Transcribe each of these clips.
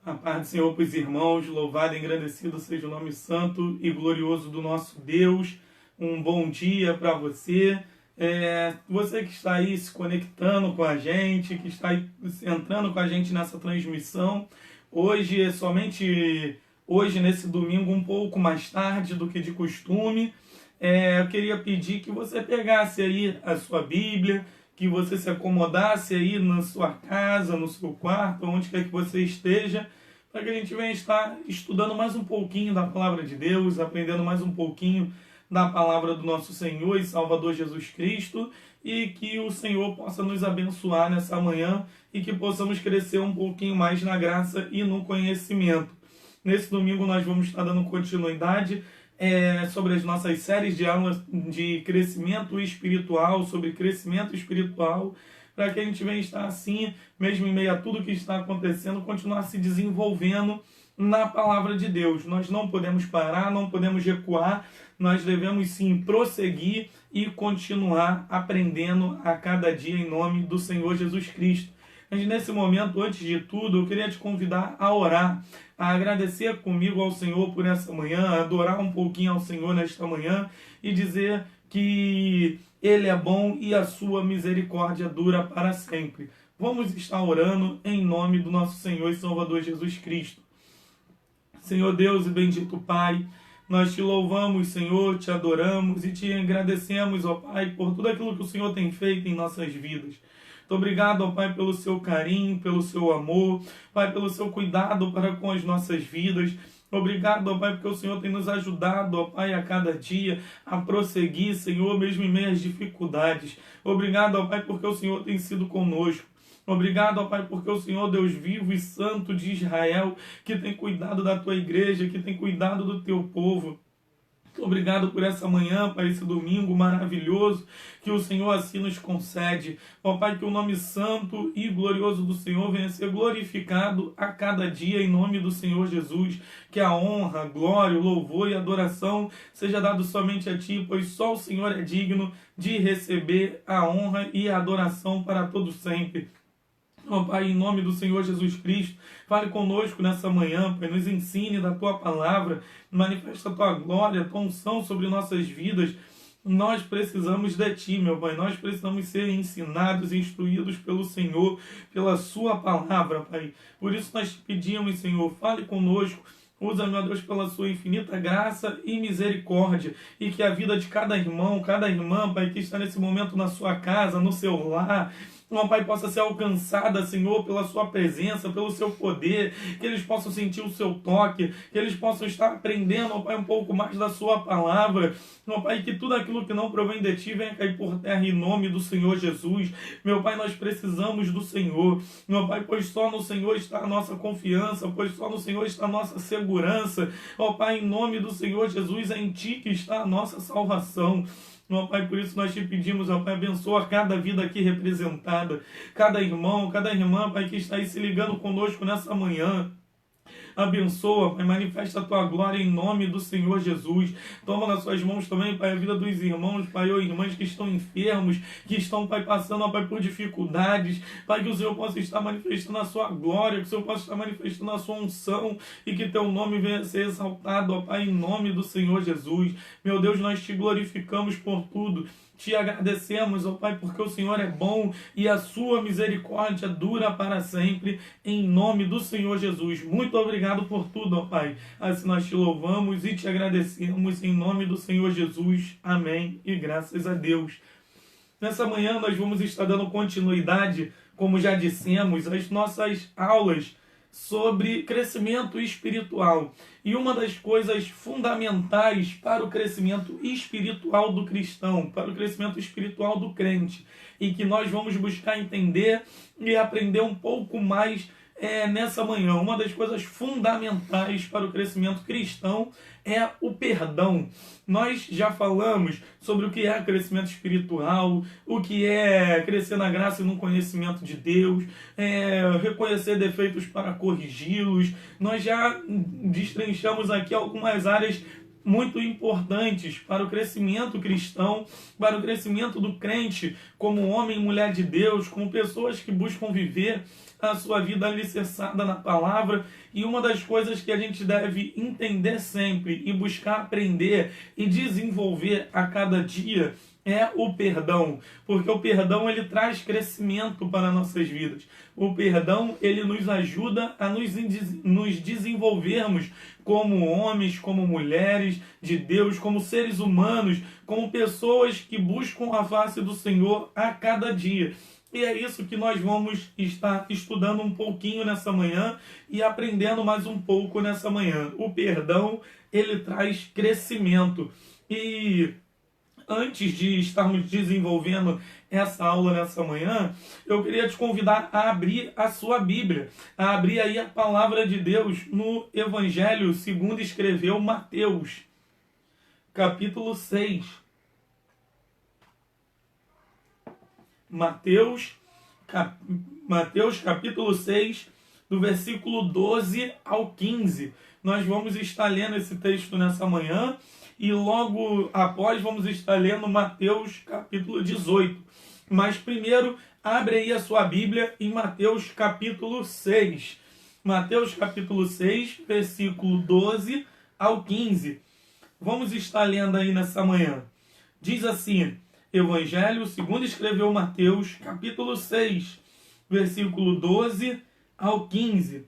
A paz do Senhor para os irmãos, louvado e engrandecido seja o nome santo e glorioso do nosso Deus. Um bom dia para você. Você que está aí se conectando com a gente, que está aí entrando com a gente nessa transmissão. Hoje é somente hoje, nesse domingo, um pouco mais tarde do que de costume. Eu queria pedir que você pegasse aí a sua Bíblia, que você se acomodasse aí na sua casa, no seu quarto, onde quer que você esteja, para que a gente venha estar estudando mais um pouquinho da Palavra de Deus, aprendendo mais um pouquinho da Palavra do nosso Senhor e Salvador Jesus Cristo, e que o Senhor possa nos abençoar nessa manhã e que possamos crescer um pouquinho mais na graça e no conhecimento. Nesse domingo nós vamos estar dando continuidade sobre as nossas séries de aulas de crescimento espiritual, sobre crescimento espiritual, para que a gente venha estar assim, mesmo em meio a tudo que está acontecendo, continuar se desenvolvendo na palavra de Deus. Nós não podemos parar, não podemos recuar, nós devemos sim prosseguir e continuar aprendendo a cada dia em nome do Senhor Jesus Cristo. Mas nesse momento, antes de tudo, eu queria te convidar a orar, a agradecer comigo ao Senhor por essa manhã, a adorar um pouquinho ao Senhor nesta manhã e dizer que Ele é bom e a sua misericórdia dura para sempre. Vamos estar orando em nome do nosso Senhor e Salvador Jesus Cristo. Senhor Deus e bendito Pai, nós te louvamos, Senhor, te adoramos e te agradecemos, ó Pai, por tudo aquilo que o Senhor tem feito em nossas vidas. Muito obrigado, ó Pai, pelo seu carinho, pelo seu amor, Pai, pelo seu cuidado para com as nossas vidas. Obrigado, ó Pai, porque o Senhor tem nos ajudado, ó Pai, a cada dia a prosseguir, Senhor, mesmo em meio às dificuldades. Obrigado, ó Pai, porque o Senhor tem sido conosco. Obrigado, ó Pai, porque o Senhor, Deus vivo e santo de Israel, que tem cuidado da tua igreja, que tem cuidado do teu povo. Obrigado por essa manhã, Pai, esse domingo maravilhoso que o Senhor assim nos concede. Ó Pai, que o nome santo e glorioso do Senhor venha a ser glorificado a cada dia em nome do Senhor Jesus. Que a honra, glória, o louvor e a adoração seja dado somente a Ti, pois só o Senhor é digno de receber a honra e a adoração para todo sempre. Ó Pai, em nome do Senhor Jesus Cristo, fale conosco nessa manhã, Pai, nos ensine da Tua palavra, manifesta a Tua glória, a Tua unção sobre nossas vidas. Nós precisamos de Ti, meu Pai, nós precisamos ser ensinados e instruídos pelo Senhor, pela Sua palavra, Pai. Por isso nós te pedimos, Senhor, fale conosco, usa, meu Deus, pela sua infinita graça e misericórdia, e que a vida de cada irmão, cada irmã, Pai, que está nesse momento na sua casa, no seu lar, ó Pai, possa ser alcançada, Senhor, pela sua presença, pelo seu poder, que eles possam sentir o seu toque, que eles possam estar aprendendo, ó Pai, um pouco mais da sua palavra, ó Pai, que tudo aquilo que não provém de Ti venha cair por terra em nome do Senhor Jesus. Meu Pai, nós precisamos do Senhor, meu Pai, pois só no Senhor está a nossa confiança, pois só no Senhor está a nossa segurança, ó Pai, em nome do Senhor Jesus, é em Ti que está a nossa salvação. Ó Pai, por isso nós te pedimos, ó Pai, abençoa cada vida aqui representada, cada irmão, cada irmã, Pai, que está aí se ligando conosco nessa manhã. Abençoa, Pai, manifesta a Tua glória em nome do Senhor Jesus. Toma nas Suas mãos também, Pai, a vida dos irmãos, Pai, ou irmãs que estão enfermos, que estão, Pai, passando, ó Pai, por dificuldades. Pai, que o Senhor possa estar manifestando a Sua glória, que o Senhor possa estar manifestando a Sua unção e que Teu nome venha a ser exaltado, ó Pai, em nome do Senhor Jesus. Meu Deus, nós Te glorificamos por tudo. Te agradecemos, ó Pai, porque o Senhor é bom e a sua misericórdia dura para sempre, em nome do Senhor Jesus. Muito obrigado por tudo, ó Pai. Assim nós te louvamos e te agradecemos em nome do Senhor Jesus. Amém. E graças a Deus. Nessa manhã nós vamos estar dando continuidade, como já dissemos, às nossas aulas sobre crescimento espiritual. E uma das coisas fundamentais para o crescimento espiritual do cristão, para o crescimento espiritual do crente, e que nós vamos buscar entender e aprender um pouco mais nessa manhã, uma das coisas fundamentais para o crescimento cristão é o perdão. Nós já falamos sobre o que é crescimento espiritual, o que é crescer na graça e no conhecimento de Deus, reconhecer defeitos para corrigi-los. Nós já destrinchamos aqui algumas áreas muito importantes para o crescimento cristão, para o crescimento do crente como homem e mulher de Deus, como pessoas que buscam viver a sua vida alicerçada na palavra. E uma das coisas que a gente deve entender sempre e buscar aprender e desenvolver a cada dia é o perdão, porque o perdão ele traz crescimento para nossas vidas. O perdão ele nos ajuda a nos desenvolvermos como homens, como mulheres de Deus, como seres humanos, como pessoas que buscam a face do Senhor a cada dia. E é isso que nós vamos estar estudando um pouquinho nessa manhã e aprendendo mais um pouco nessa manhã. O perdão, ele traz crescimento. E antes de estarmos desenvolvendo essa aula nessa manhã, eu queria te convidar a abrir a sua Bíblia, a abrir aí a palavra de Deus no Evangelho segundo escreveu Mateus, capítulo 6. Mateus capítulo 6, do versículo 12 ao 15. Nós vamos estar lendo esse texto nessa manhã e logo após vamos estar lendo Mateus capítulo 18. Mas primeiro, abre aí a sua Bíblia em Mateus capítulo 6. Mateus capítulo 6, versículo 12 ao 15. Vamos estar lendo aí nessa manhã. Diz assim: Evangelho segundo escreveu Mateus, capítulo 6, versículo 12 ao 15.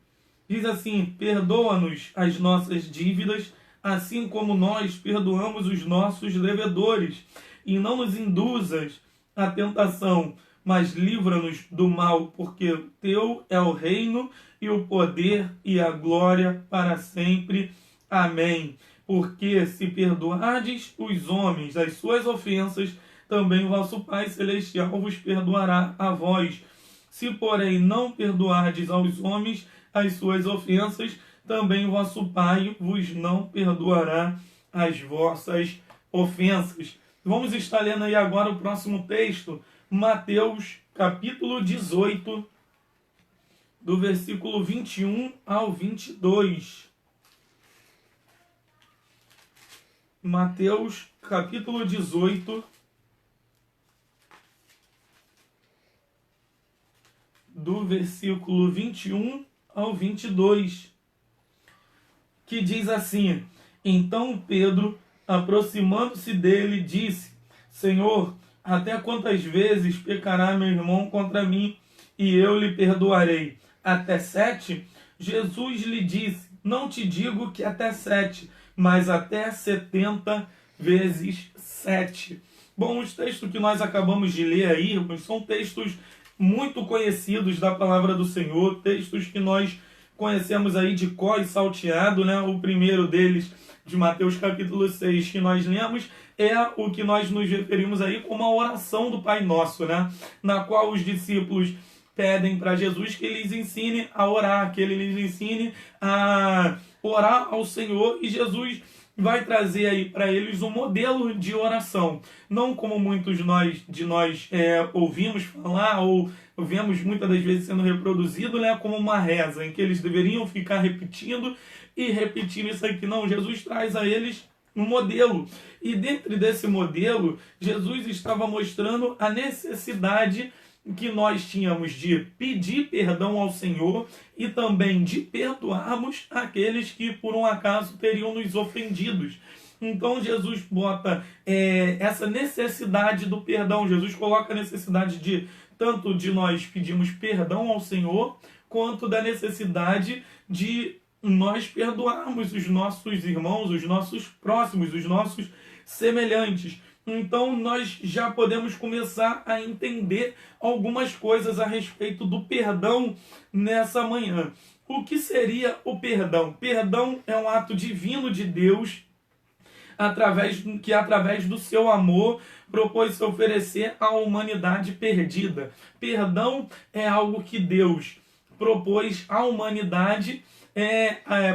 Diz assim: perdoa-nos as nossas dívidas, assim como nós perdoamos os nossos devedores. E não nos induzas à tentação, mas livra-nos do mal, porque teu é o reino e o poder e a glória para sempre. Amém. Porque se perdoardes os homens as suas ofensas, também o vosso Pai Celestial vos perdoará a vós. Se, porém, não perdoardes aos homens as suas ofensas, também o vosso Pai vos não perdoará as vossas ofensas. Vamos estar lendo aí agora o próximo texto, Mateus capítulo 18, do versículo 21 ao 22. Mateus capítulo 18, do versículo 21 ao 22, que diz assim: então Pedro, aproximando-se dele, disse: Senhor, até quantas vezes pecará meu irmão contra mim, e eu lhe perdoarei? Até 7? Jesus lhe disse: não te digo que até 7, mas até 70 vezes 7. Bom, os textos que nós acabamos de ler aí são textos muito conhecidos da palavra do Senhor, textos que nós conhecemos aí de cor e salteado, né? O primeiro deles, de Mateus capítulo 6, que nós lemos, é o que nós nos referimos aí como a oração do Pai Nosso, né? Na qual os discípulos pedem para Jesus que ele lhes ensine a orar, que ele lhes ensine a orar ao Senhor, e Jesus vai trazer aí para eles um modelo de oração, não como muitos de nós ouvimos falar ou vemos muitas das vezes sendo reproduzido, né, como uma reza, em que eles deveriam ficar repetindo e repetindo isso aqui. Não, Jesus traz a eles um modelo, e dentro desse modelo, Jesus estava mostrando a necessidade que nós tínhamos de pedir perdão ao Senhor e também de perdoarmos aqueles que por um acaso teriam nos ofendidos. Então Jesus bota essa necessidade do perdão. Jesus coloca a necessidade de tanto de nós pedirmos perdão ao Senhor, quanto da necessidade de nós perdoarmos os nossos irmãos, os nossos próximos, os nossos semelhantes. Então nós já podemos começar a entender algumas coisas a respeito do perdão nessa manhã. O que seria o perdão? Perdão é um ato divino de Deus que através do seu amor propôs se oferecer à humanidade perdida. Perdão é algo que Deus propôs à humanidade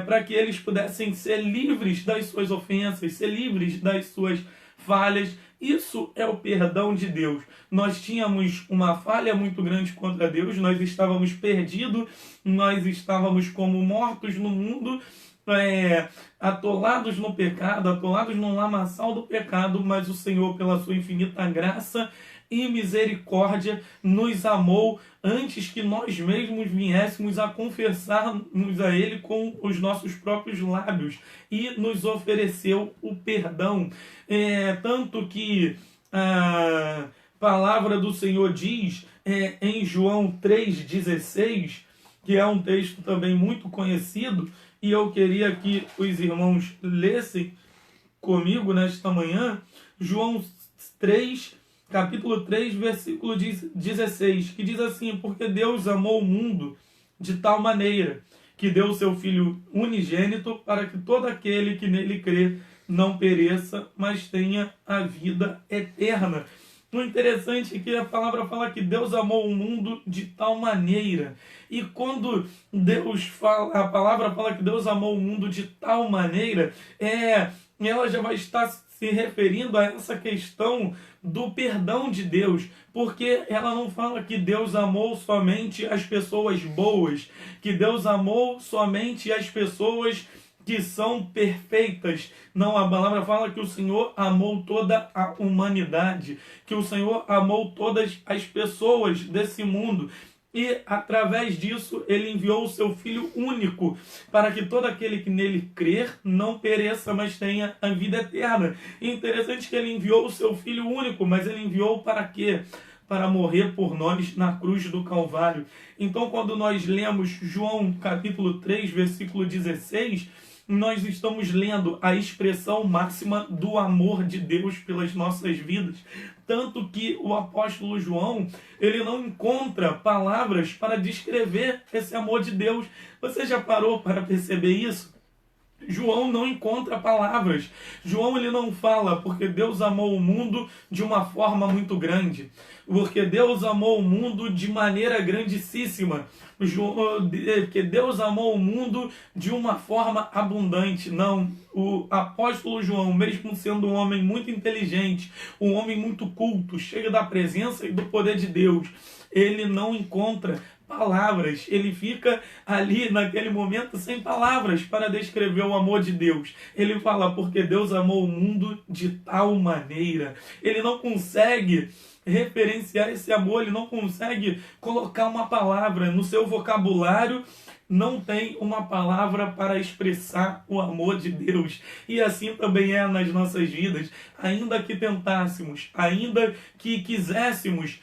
para que eles pudessem ser livres das suas ofensas, ser livres das suas falhas. Isso é o perdão de Deus. Nós tínhamos uma falha muito grande contra Deus, nós estávamos perdidos, nós estávamos como mortos no mundo, atolados no pecado, atolados no lamaçal do pecado, mas o Senhor, pela sua infinita graça e misericórdia, nos amou antes que nós mesmos viéssemos a confessarmos a Ele com os nossos próprios lábios e nos ofereceu o perdão. Tanto que a palavra do Senhor diz em João 3,16, que é um texto também muito conhecido, e eu queria que os irmãos lessem comigo nesta manhã, João 3, capítulo 3, versículo 16, que diz assim: porque Deus amou o mundo de tal maneira que deu o seu Filho unigênito para que todo aquele que nele crê não pereça, mas tenha a vida eterna. O interessante é que a palavra fala que Deus amou o mundo de tal maneira. E quando Deus fala, a palavra fala que Deus amou o mundo de tal maneira, ela já vai estar se referindo a essa questão do perdão de Deus, porque ela não fala que Deus amou somente as pessoas boas, que Deus amou somente as pessoas que são perfeitas. Não, a palavra fala que o Senhor amou toda a humanidade, que o Senhor amou todas as pessoas desse mundo. E, através disso, Ele enviou o seu Filho único, para que todo aquele que nele crer não pereça, mas tenha a vida eterna. E interessante que Ele enviou o seu Filho único, mas Ele enviou para quê? Para morrer por nós na cruz do Calvário. Então, quando nós lemos João capítulo 3, versículo 16, nós estamos lendo a expressão máxima do amor de Deus pelas nossas vidas. Tanto que o apóstolo João, ele não encontra palavras para descrever esse amor de Deus. Você já parou para perceber isso? João não encontra palavras. João ele não fala porque Deus amou o mundo de uma forma muito grande, porque Deus amou o mundo de maneira grandíssima, porque Deus amou o mundo de uma forma abundante. Não, o apóstolo João, mesmo sendo um homem muito inteligente, um homem muito culto, cheio da presença e do poder de Deus, ele não encontra palavras, ele fica ali naquele momento sem palavras para descrever o amor de Deus. Ele fala porque Deus amou o mundo de tal maneira. Ele não consegue referenciar esse amor, ele não consegue colocar uma palavra no seu vocabulário. Não tem uma palavra para expressar o amor de Deus. E assim também é nas nossas vidas. Ainda que tentássemos, ainda que quiséssemos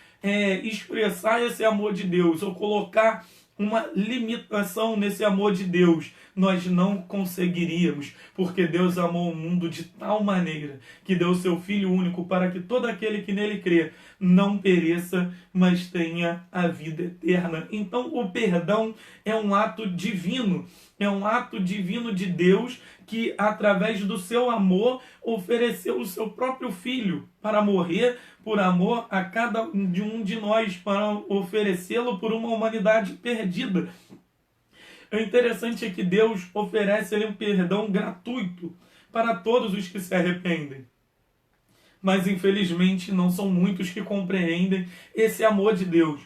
expressar esse amor de Deus ou colocar uma limitação nesse amor de Deus, nós não conseguiríamos, porque Deus amou o mundo de tal maneira que deu o seu Filho único para que todo aquele que nele crê não pereça, mas tenha a vida eterna. Então o perdão é um ato divino, é um ato divino de Deus que, através do seu amor, ofereceu o seu próprio Filho para morrer por amor a cada um de nós, para oferecê-lo por uma humanidade perdida. O interessante é que Deus oferece um perdão gratuito para todos os que se arrependem. Mas, infelizmente, não são muitos que compreendem esse amor de Deus.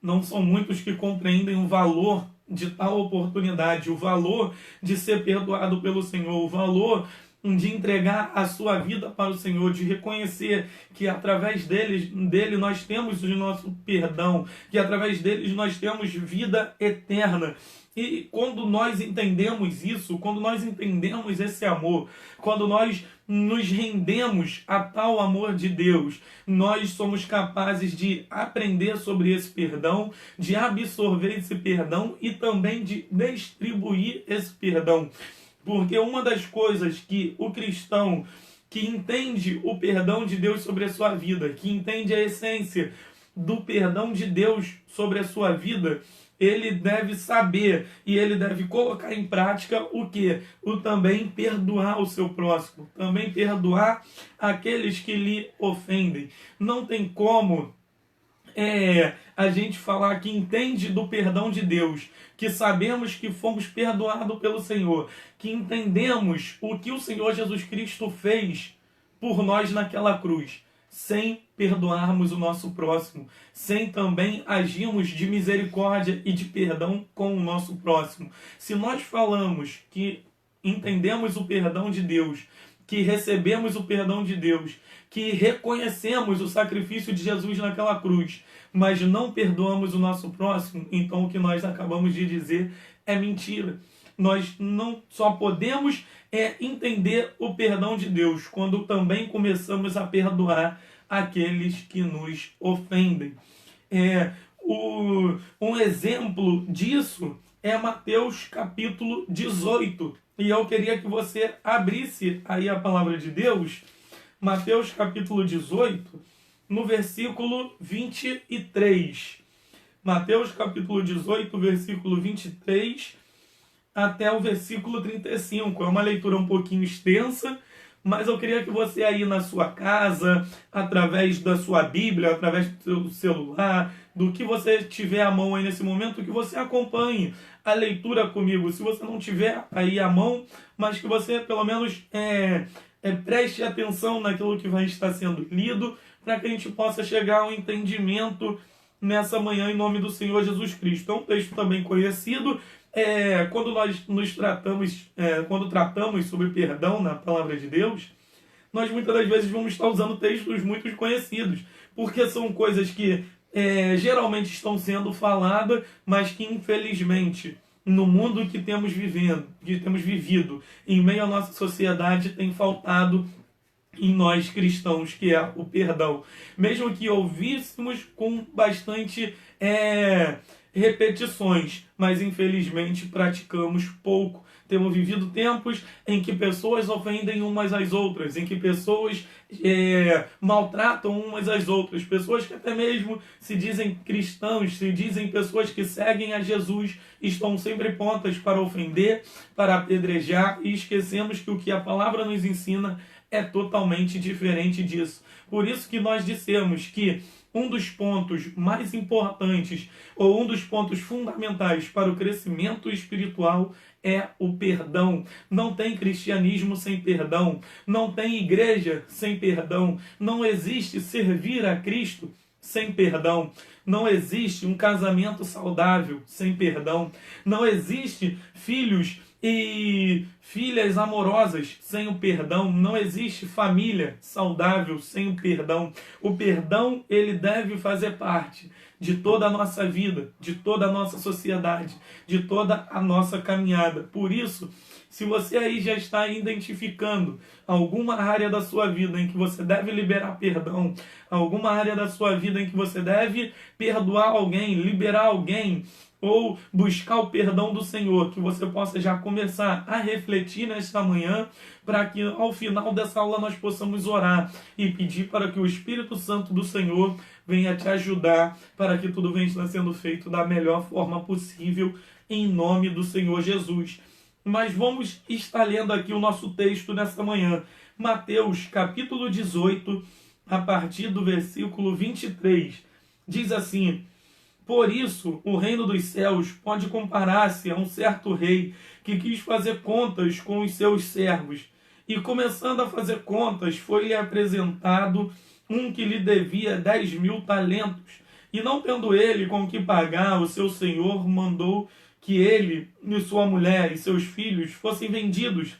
Não são muitos que compreendem o valor de tal oportunidade, o valor de ser perdoado pelo Senhor, o valor de entregar a sua vida para o Senhor, de reconhecer que através dele nós temos o nosso perdão, que através dele nós temos vida eterna. E quando nós entendemos isso, quando nós entendemos esse amor, quando nós nos rendemos a tal amor de Deus, nós somos capazes de aprender sobre esse perdão, de absorver esse perdão e também de distribuir esse perdão. Porque uma das coisas que o cristão que entende o perdão de Deus sobre a sua vida, que entende a essência do perdão de Deus sobre a sua vida, ele deve saber e ele deve colocar em prática o quê? O também perdoar o seu próximo, também perdoar aqueles que lhe ofendem. Não tem como a gente falar que entende do perdão de Deus, que sabemos que fomos perdoados pelo Senhor, que entendemos o que o Senhor Jesus Cristo fez por nós naquela cruz, sem perdoarmos o nosso próximo, sem também agirmos de misericórdia e de perdão com o nosso próximo. Se nós falamos que entendemos o perdão de Deus, que recebemos o perdão de Deus, que reconhecemos o sacrifício de Jesus naquela cruz, mas não perdoamos o nosso próximo, então o que nós acabamos de dizer é mentira. Nós não só podemos entender o perdão de Deus quando também começamos a perdoar aqueles que nos ofendem. Um exemplo disso é Mateus capítulo 18. E eu queria que você abrisse aí a palavra de Deus, Mateus capítulo 18, no versículo 23. Mateus capítulo 18, versículo 23 até o versículo 35. É uma leitura um pouquinho extensa, mas eu queria que você aí na sua casa, através da sua Bíblia, através do seu celular, do que você tiver à mão aí nesse momento, que você acompanhe a leitura comigo. Se você não tiver aí à mão, mas que você pelo menos preste atenção naquilo que vai estar sendo lido, para que a gente possa chegar ao entendimento nessa manhã em nome do Senhor Jesus Cristo. É um texto também conhecido. Quando nós quando tratamos sobre perdão na palavra de Deus, nós muitas das vezes vamos estar usando textos muito conhecidos, porque são coisas que geralmente estão sendo faladas, mas que infelizmente no mundo que temos vivido, em meio à nossa sociedade, tem faltado em nós cristãos, que é o perdão. Mesmo que ouvíssemos com bastante repetições, mas infelizmente praticamos pouco. Temos vivido tempos em que pessoas ofendem umas às outras, em que pessoas maltratam umas às outras, pessoas que até mesmo se dizem cristãos, se dizem pessoas que seguem a Jesus, estão sempre prontas para ofender, para apedrejar, e esquecemos que o que a palavra nos ensina é totalmente diferente disso. Por isso que nós dissemos que um dos pontos mais importantes, ou um dos pontos fundamentais para o crescimento espiritual é o perdão. Não tem cristianismo sem perdão, não tem igreja sem perdão, não existe servir a Cristo sem perdão, não existe um casamento saudável sem perdão, não existe filhos e filhas amorosas sem o perdão, não existe família saudável sem o perdão. O perdão, ele deve fazer parte de toda a nossa vida, de toda a nossa sociedade, de toda a nossa caminhada. Por isso, se você aí já está identificando alguma área da sua vida em que você deve liberar perdão, alguma área da sua vida em que você deve perdoar alguém, liberar alguém, ou buscar o perdão do Senhor, que você possa já começar a refletir nesta manhã, para que ao final dessa aula nós possamos orar e pedir para que o Espírito Santo do Senhor venha te ajudar, para que tudo venha sendo feito da melhor forma possível, em nome do Senhor Jesus. Mas vamos estar lendo aqui o nosso texto nessa manhã, Mateus capítulo 18, a partir do versículo 23, diz assim: por isso, o reino dos céus pode comparar-se a um certo rei que quis fazer contas com os seus servos. E começando a fazer contas, foi-lhe apresentado um que lhe devia 10.000 talentos. E não tendo ele com que pagar, o seu senhor mandou que ele e sua mulher e seus filhos fossem vendidos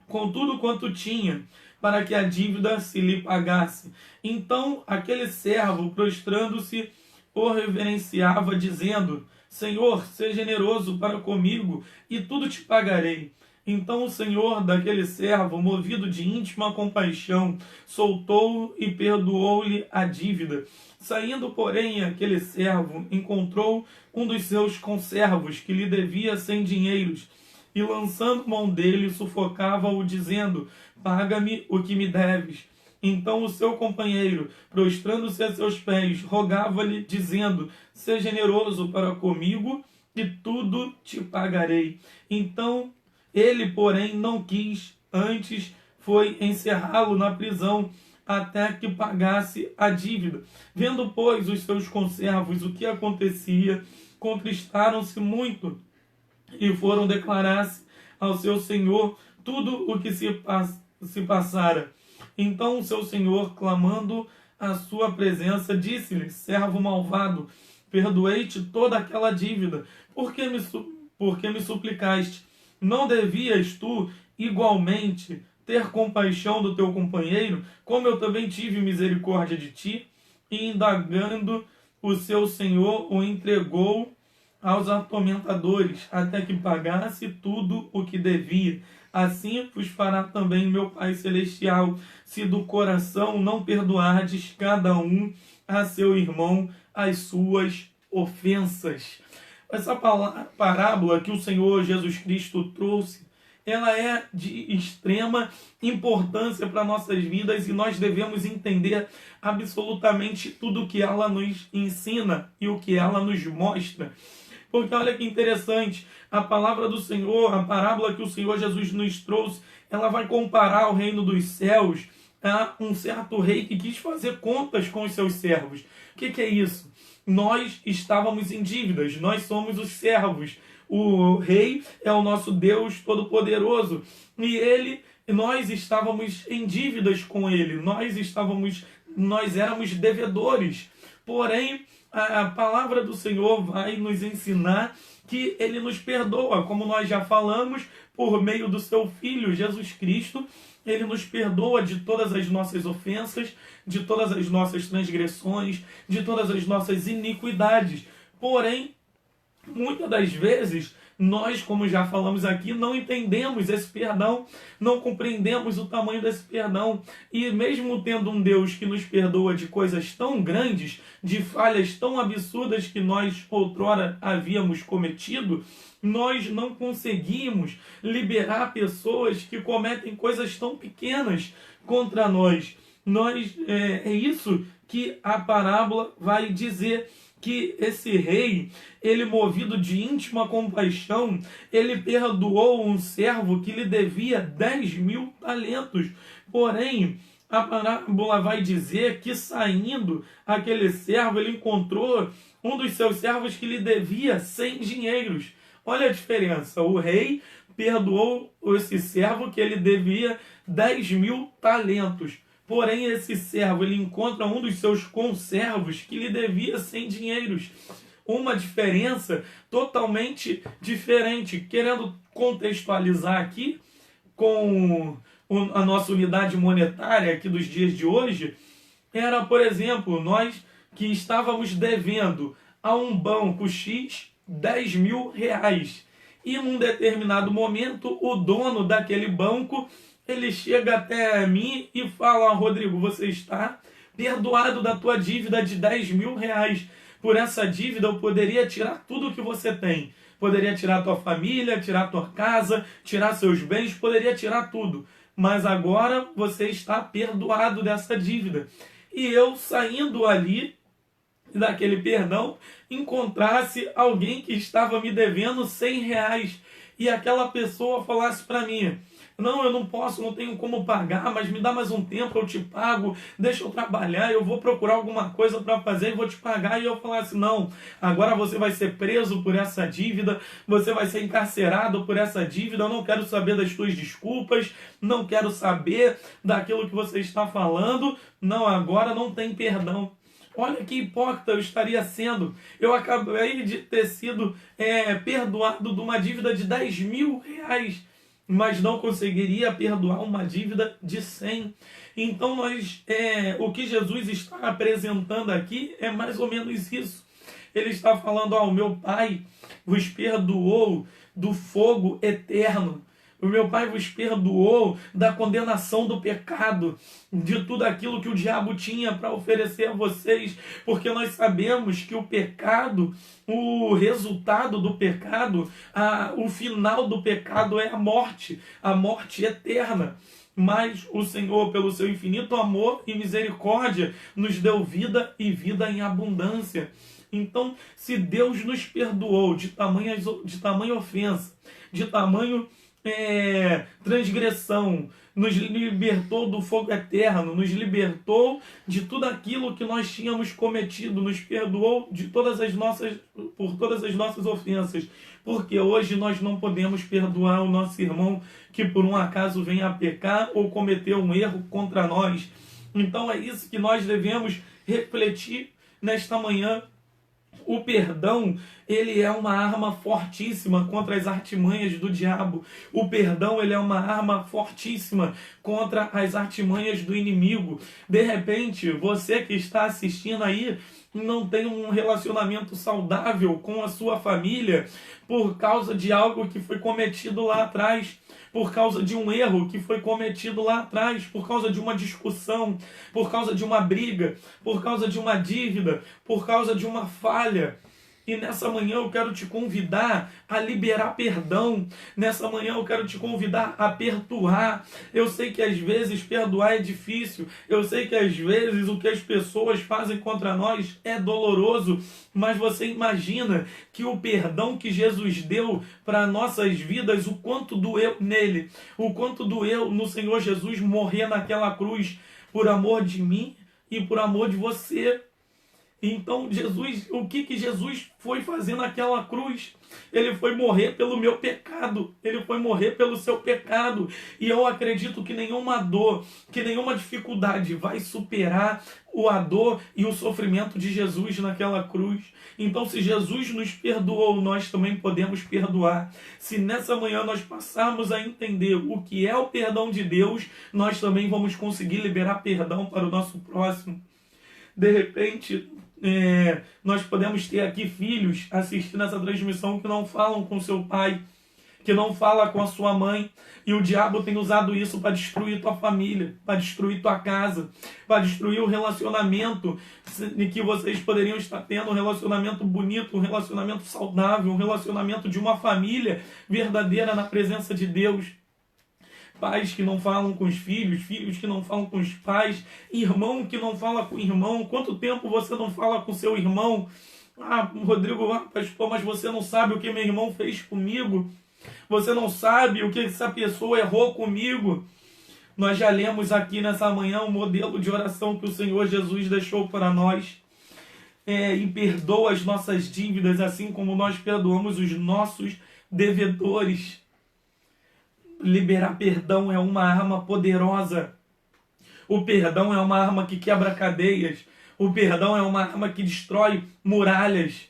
com tudo quanto tinha, para que a dívida se lhe pagasse. Então aquele servo, prostrando-se, o reverenciava, dizendo: Senhor, seja generoso para comigo, e tudo te pagarei. Então o senhor daquele servo, movido de íntima compaixão, soltou-o e perdoou-lhe a dívida. Saindo, porém, aquele servo encontrou um dos seus conservos, que lhe devia 100 dinheiros, e lançando mão dele, sufocava-o, dizendo: paga-me o que me deves. Então o seu companheiro, prostrando-se a seus pés, rogava-lhe, dizendo: seja generoso para comigo, e tudo te pagarei. Então ele, porém, não quis, antes foi encerrá-lo na prisão, até que pagasse a dívida. Vendo, pois, os seus conservos o que acontecia, contristaram-se muito e foram declarar-se ao seu senhor tudo o que se passara. Então o seu senhor, clamando a sua presença, disse-lhe: servo malvado, perdoei-te toda aquela dívida, porque me suplicaste? Não devias tu igualmente ter compaixão do teu companheiro, como eu também tive misericórdia de ti? E indagando, o seu senhor o entregou aos atormentadores, até que pagasse tudo o que devia. Assim vos fará também meu Pai Celestial, se do coração não perdoardes cada um a seu irmão as suas ofensas. Essa parábola que o Senhor Jesus Cristo trouxe, ela é de extrema importância para nossas vidas e nós devemos entender absolutamente tudo o que ela nos ensina e o que ela nos mostra. Porque olha que interessante, a palavra do Senhor, a parábola que o Senhor Jesus nos trouxe, ela vai comparar o reino dos céus a um certo rei que quis fazer contas com os seus servos. O que é isso? Nós estávamos em dívidas, nós somos os servos. O rei é o nosso Deus Todo-Poderoso e nós estávamos em dívidas com ele, nós éramos devedores. Porém, a palavra do Senhor vai nos ensinar que ele nos perdoa, como nós já falamos, por meio do seu Filho, Jesus Cristo. Ele nos perdoa de todas as nossas ofensas, de todas as nossas transgressões, de todas as nossas iniquidades. Porém, muitas das vezes, nós, como já falamos aqui, não entendemos esse perdão, não compreendemos o tamanho desse perdão. E mesmo tendo um Deus que nos perdoa de coisas tão grandes, de falhas tão absurdas que nós outrora havíamos cometido, nós não conseguimos liberar pessoas que cometem coisas tão pequenas contra nós. É isso que a parábola vai dizer, que esse rei, ele movido de íntima compaixão, ele perdoou um servo que lhe devia 10.000 talentos. Porém, a parábola vai dizer que saindo aquele servo, ele encontrou um dos seus servos que lhe devia 100 dinheiros. Olha a diferença, o rei perdoou esse servo que ele devia 10.000 talentos. Porém, esse servo, ele encontra um dos seus conservos que lhe devia 100 dinheiros. Uma diferença totalmente diferente. Querendo contextualizar aqui com a nossa unidade monetária aqui dos dias de hoje, era, por exemplo, nós que estávamos devendo a um banco X 10.000 reais. E num determinado momento, o dono daquele banco, ele chega até mim e fala: Rodrigo, você está perdoado da tua dívida de 10.000 reais. Por essa dívida eu poderia tirar tudo o que você tem. Poderia tirar a tua família, tirar a tua casa, tirar seus bens, poderia tirar tudo. Mas agora você está perdoado dessa dívida. E eu, saindo ali daquele perdão, encontrasse alguém que estava me devendo 100 reais. E aquela pessoa falasse para mim: não, eu não posso, não tenho como pagar, mas me dá mais um tempo, eu te pago, deixa eu trabalhar, eu vou procurar alguma coisa para fazer e vou te pagar. E eu falasse: não, agora você vai ser preso por essa dívida, você vai ser encarcerado por essa dívida, eu não quero saber das suas desculpas, não quero saber daquilo que você está falando, não, agora não tem perdão. Olha que hipócrita eu estaria sendo. Eu acabei de ter sido perdoado de uma dívida de 10.000 reais, mas não conseguiria perdoar uma dívida de 100. Então, o que Jesus está apresentando aqui é mais ou menos isso. Ele está falando: o meu Pai vos perdoou do fogo eterno. O meu Pai vos perdoou da condenação do pecado, de tudo aquilo que o diabo tinha para oferecer a vocês, porque nós sabemos que o pecado, o resultado do pecado, o final do pecado é a morte eterna. Mas o Senhor, pelo seu infinito amor e misericórdia, nos deu vida e vida em abundância. Então, se Deus nos perdoou de tamanha ofensa, de tamanho transgressão, nos libertou do fogo eterno, nos libertou de tudo aquilo que nós tínhamos cometido, nos perdoou de por todas as nossas ofensas, porque hoje nós não podemos perdoar o nosso irmão que por um acaso venha a pecar ou cometer um erro contra nós. Então é isso que nós devemos refletir nesta manhã. O perdão, ele é uma arma fortíssima contra as artimanhas do diabo. O perdão, ele é uma arma fortíssima contra as artimanhas do inimigo. De repente, você que está assistindo aí não tem um relacionamento saudável com a sua família por causa de algo que foi cometido lá atrás, por causa de um erro que foi cometido lá atrás, por causa de uma discussão, por causa de uma briga, por causa de uma dívida, por causa de uma falha. E nessa manhã eu quero te convidar a liberar perdão. Nessa manhã eu quero te convidar a perdoar. Eu sei que às vezes perdoar é difícil. Eu sei que às vezes o que as pessoas fazem contra nós é doloroso. Mas você imagina que o perdão que Jesus deu para nossas vidas, o quanto doeu nele, o quanto doeu no Senhor Jesus morrer naquela cruz por amor de mim e por amor de você. Então, Jesus, o que Jesus foi fazer naquela cruz? Ele foi morrer pelo meu pecado. Ele foi morrer pelo seu pecado. E eu acredito que nenhuma dor, que nenhuma dificuldade vai superar a dor e o sofrimento de Jesus naquela cruz. Então, se Jesus nos perdoou, nós também podemos perdoar. Se nessa manhã nós passarmos a entender o que é o perdão de Deus, nós também vamos conseguir liberar perdão para o nosso próximo. De repente, nós podemos ter aqui filhos assistindo essa transmissão que não falam com seu pai, que não fala com a sua mãe, e o diabo tem usado isso para destruir tua família, para destruir tua casa, para destruir o relacionamento em que vocês poderiam estar tendo, um relacionamento bonito, um relacionamento saudável, um relacionamento de uma família verdadeira na presença de Deus. Pais que não falam com os filhos, filhos que não falam com os pais, irmão que não fala com o irmão. Quanto tempo você não fala com seu irmão? Ah, Rodrigo, pastor, mas você não sabe o que meu irmão fez comigo. Você não sabe o que essa pessoa errou comigo. Nós já lemos aqui nessa manhã um modelo de oração que o Senhor Jesus deixou para nós. E perdoa as nossas dívidas, assim como nós perdoamos os nossos devedores. Liberar perdão é uma arma poderosa. O perdão é uma arma que quebra cadeias. O perdão é uma arma que destrói muralhas.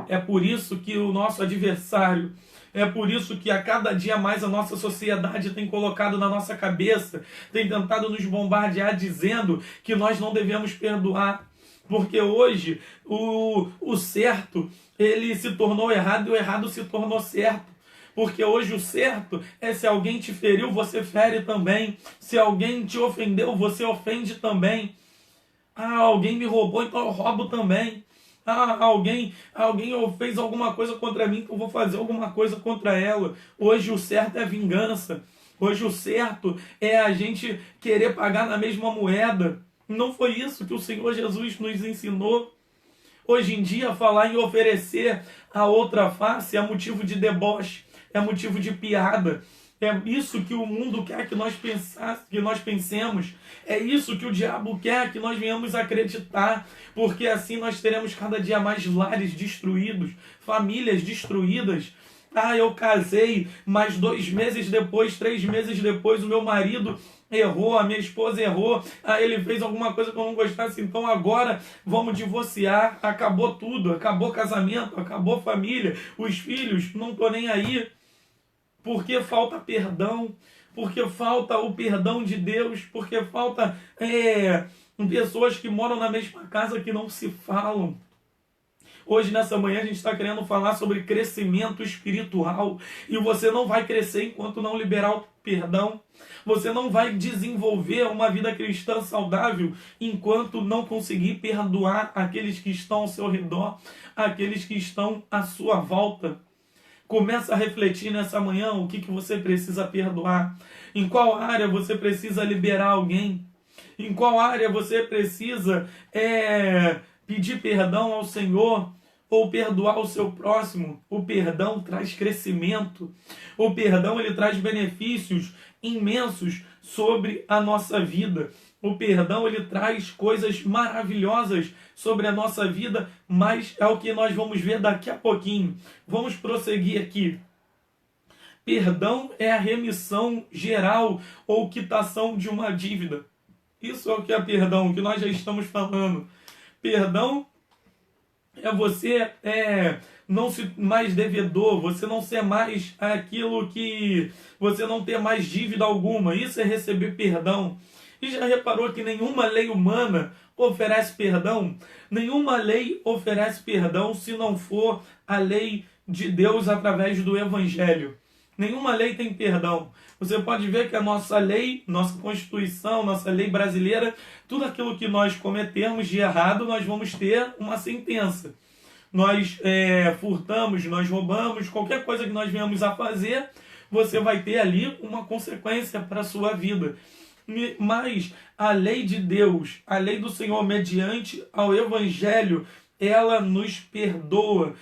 É por isso que o nosso adversário, é por isso que a cada dia mais a nossa sociedade tem colocado na nossa cabeça, tem tentado nos bombardear dizendo que nós não devemos perdoar. Porque hoje o certo, ele se tornou errado e o errado se tornou certo. Porque hoje o certo é se alguém te feriu, você fere também. Se alguém te ofendeu, você ofende também. Ah, alguém me roubou, então eu roubo também. Ah, alguém fez alguma coisa contra mim, então eu vou fazer alguma coisa contra ela. Hoje o certo é vingança. Hoje o certo é a gente querer pagar na mesma moeda. Não foi isso que o Senhor Jesus nos ensinou. Hoje em dia, falar em oferecer a outra face é motivo de deboche, é motivo de piada. É isso que o mundo quer que nós pensemos. É isso que o diabo quer que nós venhamos acreditar. Porque assim nós teremos cada dia mais lares destruídos, famílias destruídas. Ah, eu casei, mas 2 meses depois, 3 meses depois, o meu marido errou, a minha esposa errou, ele fez alguma coisa que eu não gostasse, então agora vamos divorciar, acabou tudo, acabou o casamento, acabou a família, os filhos, não estou nem aí. Porque falta perdão, porque falta o perdão de Deus, porque falta pessoas que moram na mesma casa que não se falam. Hoje, nessa manhã, a gente está querendo falar sobre crescimento espiritual. E você não vai crescer enquanto não liberar o perdão. Você não vai desenvolver uma vida cristã saudável enquanto não conseguir perdoar aqueles que estão ao seu redor, aqueles que estão à sua volta. Começa a refletir nessa manhã o que você precisa perdoar. Em qual área você precisa liberar alguém. Em qual área você precisa pedir perdão ao Senhor. ou perdoar o seu próximo, o perdão traz crescimento. O perdão, ele traz benefícios imensos sobre a nossa vida. O perdão, ele traz coisas maravilhosas sobre a nossa vida, mas é o que nós vamos ver daqui a pouquinho. Vamos prosseguir aqui. Perdão é a remissão geral ou quitação de uma dívida. Isso é o que é perdão, que nós já estamos falando. Perdão é você não ser mais devedor, você não ser mais aquilo que... você não ter mais dívida alguma. Isso é receber perdão. E já reparou que nenhuma lei humana oferece perdão? Nenhuma lei oferece perdão se não for a lei de Deus através do Evangelho. Nenhuma lei tem perdão. Você pode ver que a nossa lei, nossa Constituição, nossa lei brasileira, tudo aquilo que nós cometermos de errado, nós vamos ter uma sentença. Nós furtamos, nós roubamos, qualquer coisa que nós venhamos a fazer, você vai ter ali uma consequência para a sua vida. Mas a lei de Deus, a lei do Senhor mediante ao Evangelho, ela nos perdoa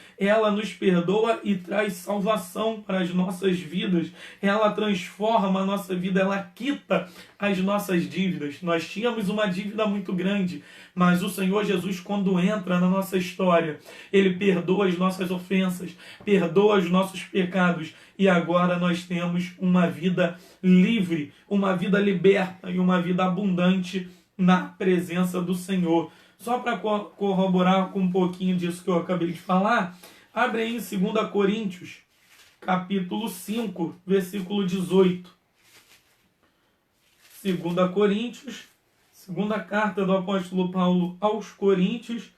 e traz salvação para as nossas vidas. Ela transforma a nossa vida, ela quita as nossas dívidas. Nós tínhamos uma dívida muito grande, mas o Senhor Jesus, quando entra na nossa história, Ele perdoa as nossas ofensas, perdoa os nossos pecados, e agora nós temos uma vida livre, uma vida liberta e uma vida abundante na presença do Senhor. Só para corroborar com um pouquinho disso que eu acabei de falar, abre aí em 2 Coríntios, capítulo 5, versículo 18. 2 Coríntios, segunda carta do apóstolo Paulo aos Coríntios,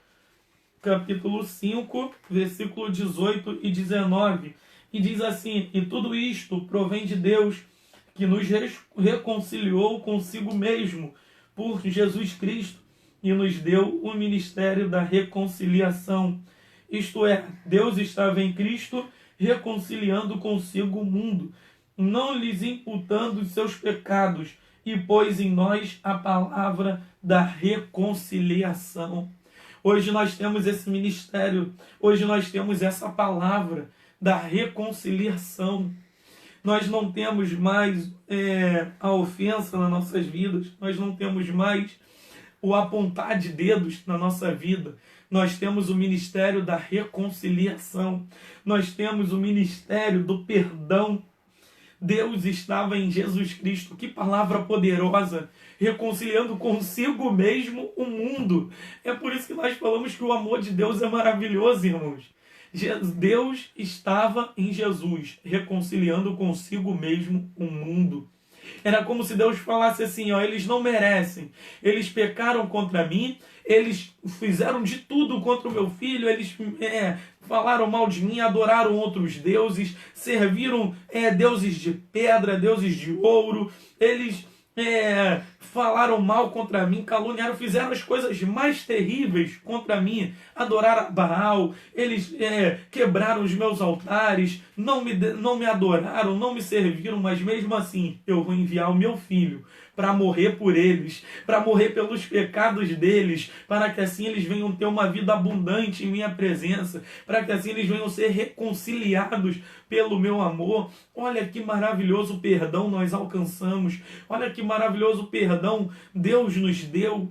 capítulo 5, versículo 18 e 19. E diz assim: e tudo isto provém de Deus, que nos reconciliou consigo mesmo por Jesus Cristo, e nos deu o ministério da reconciliação. Isto é, Deus estava em Cristo reconciliando consigo o mundo, não lhes imputando os seus pecados, e pôs em nós a palavra da reconciliação. Hoje nós temos esse ministério, hoje nós temos essa palavra da reconciliação. Nós não temos mais a ofensa nas nossas vidas, nós não temos mais o apontar de dedos na nossa vida. Nós temos o ministério da reconciliação. Nós temos o ministério do perdão. Deus estava em Jesus Cristo. Que palavra poderosa! Reconciliando consigo mesmo o mundo. É por isso que nós falamos que o amor de Deus é maravilhoso, irmãos. Deus estava em Jesus, reconciliando consigo mesmo o mundo. Era como se Deus falasse assim, ó, eles não merecem, eles pecaram contra mim, eles fizeram de tudo contra o meu filho, eles falaram mal de mim, adoraram outros deuses, serviram deuses de pedra, deuses de ouro, eles falaram mal contra mim, caluniaram, fizeram as coisas mais terríveis contra mim, adoraram a Baal, eles quebraram os meus altares, não me adoraram, não me serviram, mas mesmo assim eu vou enviar o meu filho para morrer por eles, para morrer pelos pecados deles, para que assim eles venham ter uma vida abundante em minha presença, para que assim eles venham ser reconciliados pelo meu amor. Olha que maravilhoso perdão nós alcançamos, olha que maravilhoso perdão Deus nos deu,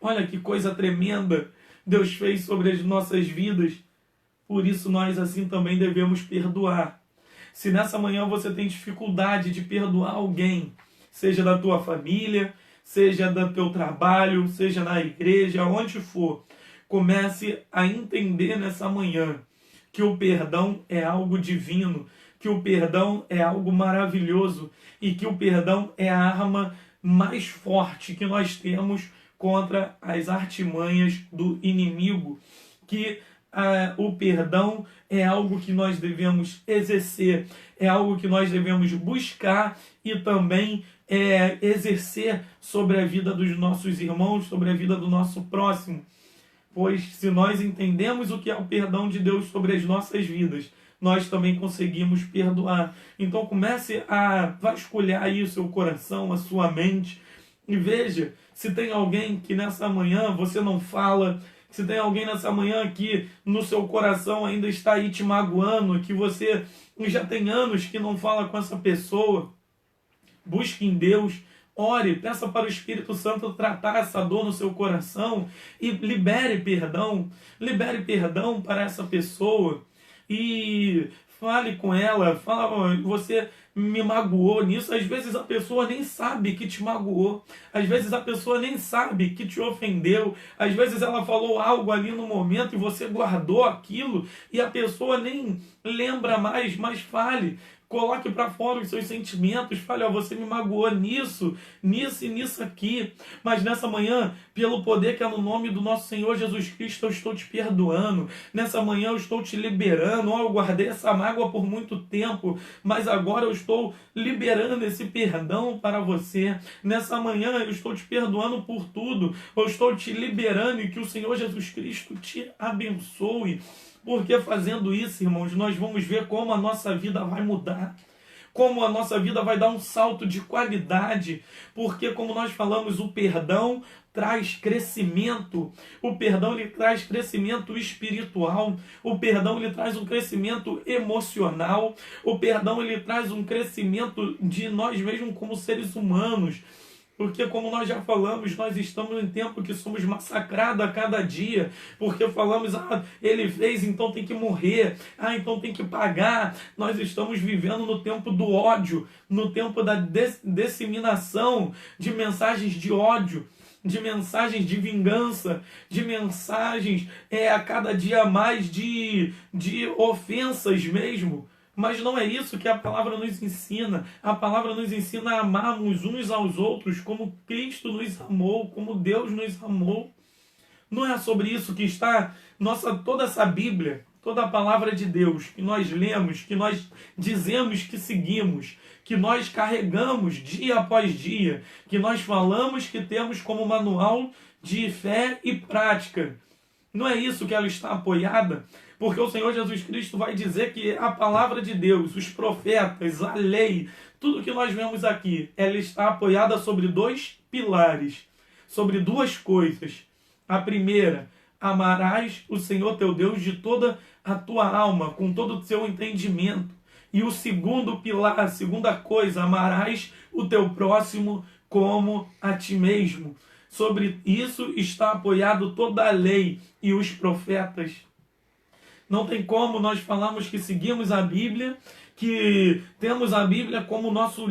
olha que coisa tremenda Deus fez sobre as nossas vidas. Por isso nós assim também devemos perdoar. Se nessa manhã você tem dificuldade de perdoar alguém, seja da tua família, seja do teu trabalho, seja na igreja, onde for, comece a entender nessa manhã que o perdão é algo divino, que o perdão é algo maravilhoso e que o perdão é a arma mais forte que nós temos contra as artimanhas do inimigo, que o perdão é algo que nós devemos exercer, é algo que nós devemos buscar e também exercer sobre a vida dos nossos irmãos, sobre a vida do nosso próximo. Pois se nós entendemos o que é o perdão de Deus sobre as nossas vidas, nós também conseguimos perdoar. Então comece a vasculhar aí o seu coração, a sua mente, e veja se tem alguém que nessa manhã você não fala, Se tem alguém nessa manhã que no seu coração ainda está aí te magoando, que você já tem anos que não fala com essa pessoa, busque em Deus, ore, peça para o Espírito Santo tratar essa dor no seu coração e libere perdão para essa pessoa e fale com ela, fala, "Ó, você me magoou nisso." Às vezes a pessoa nem sabe que te magoou, às vezes a pessoa nem sabe que te ofendeu, às vezes ela falou algo ali no momento e você guardou aquilo e a pessoa nem lembra mais, mas fale. Coloque para fora os seus sentimentos, fale, ó, você me magoou nisso, nisso e nisso aqui. Mas nessa manhã, pelo poder que é no nome do nosso Senhor Jesus Cristo, eu estou te perdoando. Nessa manhã eu estou te liberando. Ó, eu guardei essa mágoa por muito tempo, mas agora eu estou liberando esse perdão para você. Nessa manhã eu estou te perdoando por tudo. Eu estou te liberando e que o Senhor Jesus Cristo te abençoe. Porque fazendo isso, irmãos, nós vamos ver como a nossa vida vai mudar, como a nossa vida vai dar um salto de qualidade, porque como nós falamos, o perdão traz crescimento, o perdão ele traz crescimento espiritual, o perdão ele traz um crescimento emocional, o perdão ele traz um crescimento de nós mesmos como seres humanos. Porque como nós já falamos, nós estamos em tempo que somos massacrados a cada dia, porque falamos, ele fez, então tem que morrer, então tem que pagar. Nós estamos vivendo no tempo do ódio, no tempo da disseminação de mensagens de ódio, de mensagens de vingança, de mensagens a cada dia mais de ofensas mesmo. Mas não é isso que a palavra nos ensina. A palavra nos ensina a amarmos uns aos outros como Cristo nos amou, como Deus nos amou. Não é sobre isso que está toda essa Bíblia, toda a palavra de Deus que nós lemos, que nós dizemos que seguimos, que nós carregamos dia após dia, que nós falamos que temos como manual de fé e prática. Não é isso que ela está apoiada? Porque o Senhor Jesus Cristo vai dizer que a palavra de Deus, os profetas, a lei, tudo que nós vemos aqui, ela está apoiada sobre dois pilares, sobre duas coisas. A primeira, amarás o Senhor teu Deus de toda a tua alma, com todo o seu entendimento. E o segundo pilar, a segunda coisa, amarás o teu próximo como a ti mesmo. Sobre isso está apoiado toda a lei e os profetas. Não tem como nós falarmos que seguimos a Bíblia, que temos a Bíblia como nosso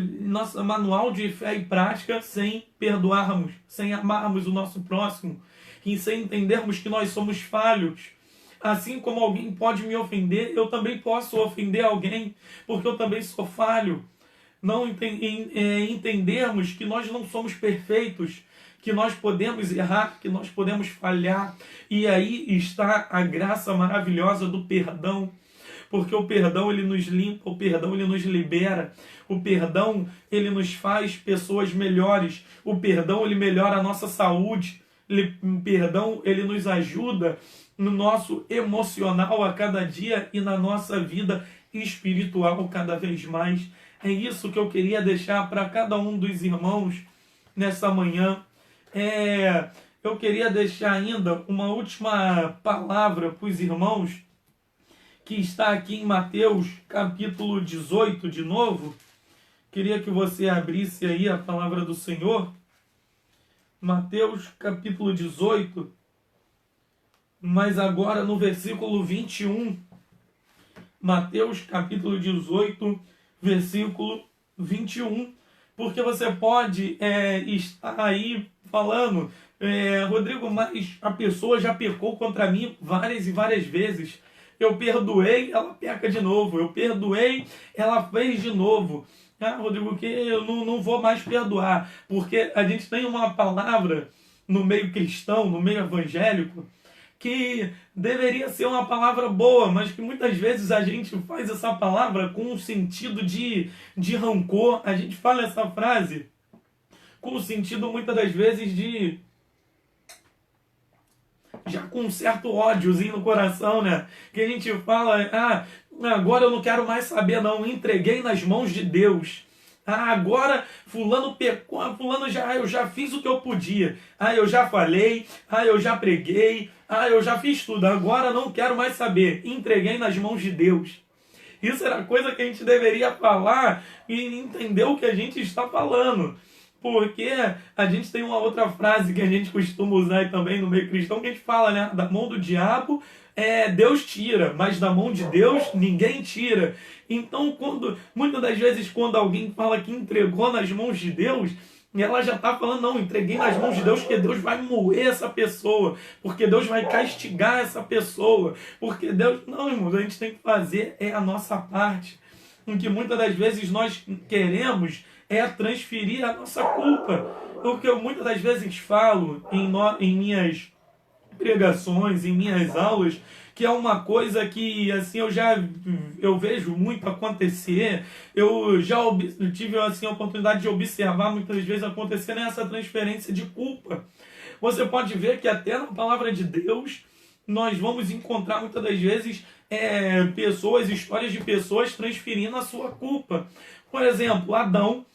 manual de fé e prática, sem perdoarmos, sem amarmos o nosso próximo, e sem entendermos que nós somos falhos. Assim como alguém pode me ofender, eu também posso ofender alguém, porque eu também sou falho. Não entendermos que nós não somos perfeitos, que nós podemos errar, que nós podemos falhar. E aí está a graça maravilhosa do perdão. Porque o perdão ele nos limpa, o perdão ele nos libera. O perdão ele nos faz pessoas melhores. O perdão ele melhora a nossa saúde. O perdão ele nos ajuda no nosso emocional a cada dia e na nossa vida espiritual cada vez mais. É isso que eu queria deixar para cada um dos irmãos nessa manhã. Eu queria deixar ainda uma última palavra para os irmãos, que está aqui em Mateus capítulo 18 de novo. Queria que você abrisse aí a palavra do Senhor. Mateus capítulo 18, mas agora no versículo 21. Mateus capítulo 18, versículo 21. Porque você pode estar aí falando, Rodrigo, mas a pessoa já pecou contra mim várias e várias vezes. Eu perdoei, ela peca de novo. Eu perdoei, ela fez de novo. Rodrigo, que eu não vou mais perdoar. Porque a gente tem uma palavra no meio cristão, no meio evangélico, que deveria ser uma palavra boa, mas que muitas vezes a gente faz essa palavra com um sentido de rancor. A gente fala essa frase com o sentido muitas das vezes de já com um certo ódiozinho no coração, né? Que a gente fala, agora eu não quero mais saber não, entreguei nas mãos de Deus. Ah, agora fulano pecou, fulano eu já fiz o que eu podia. Ah, eu já falei, eu já preguei, eu já fiz tudo. Agora não quero mais saber. Entreguei nas mãos de Deus. Isso era coisa que a gente deveria falar e entender o que a gente está falando. Porque a gente tem uma outra frase que a gente costuma usar aí também no meio cristão, que a gente fala, né? Da mão do diabo Deus tira, mas da mão de Deus ninguém tira. Então, muitas das vezes, quando alguém fala que entregou nas mãos de Deus, ela já está falando, não, entreguei nas mãos de Deus, porque Deus vai moer essa pessoa, porque Deus vai castigar essa pessoa, porque Deus... Não, irmãos, a gente tem que fazer a nossa parte. O que muitas das vezes nós queremos transferir a nossa culpa. O que eu muitas das vezes falo em minhas pregações, em minhas aulas, que é uma coisa que assim eu vejo muito acontecer. Eu já tive assim a oportunidade de observar muitas vezes acontecer essa transferência de culpa. Você pode ver que até na palavra de Deus nós vamos encontrar muitas das vezes histórias de pessoas transferindo a sua culpa. Por exemplo, Adão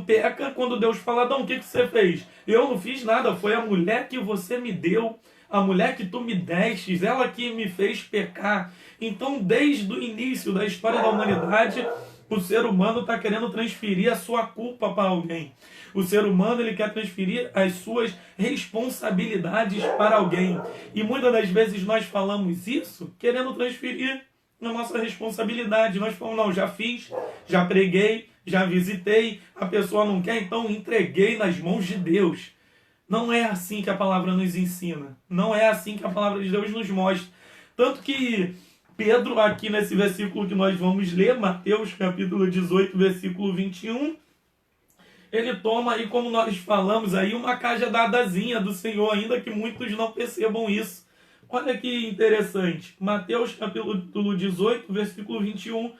peca quando Deus fala, Adão, o que você fez? Eu não fiz nada, foi a mulher que você me deu, a mulher que tu me destes, ela que me fez pecar. Então, desde o início da história da humanidade, o ser humano está querendo transferir a sua culpa para alguém. O ser humano ele quer transferir as suas responsabilidades para alguém. E muitas das vezes nós falamos isso querendo transferir a nossa responsabilidade. Nós falamos, não, já fiz, já preguei, já visitei, a pessoa não quer, então entreguei nas mãos de Deus. Não é assim que a palavra nos ensina. Não é assim que a palavra de Deus nos mostra. Tanto que Pedro, aqui nesse versículo que nós vamos ler, Mateus capítulo 18, versículo 21, ele toma aí, como nós falamos aí, uma cajadadazinha do Senhor, ainda que muitos não percebam isso. Olha que interessante. Mateus capítulo 18, versículo 21.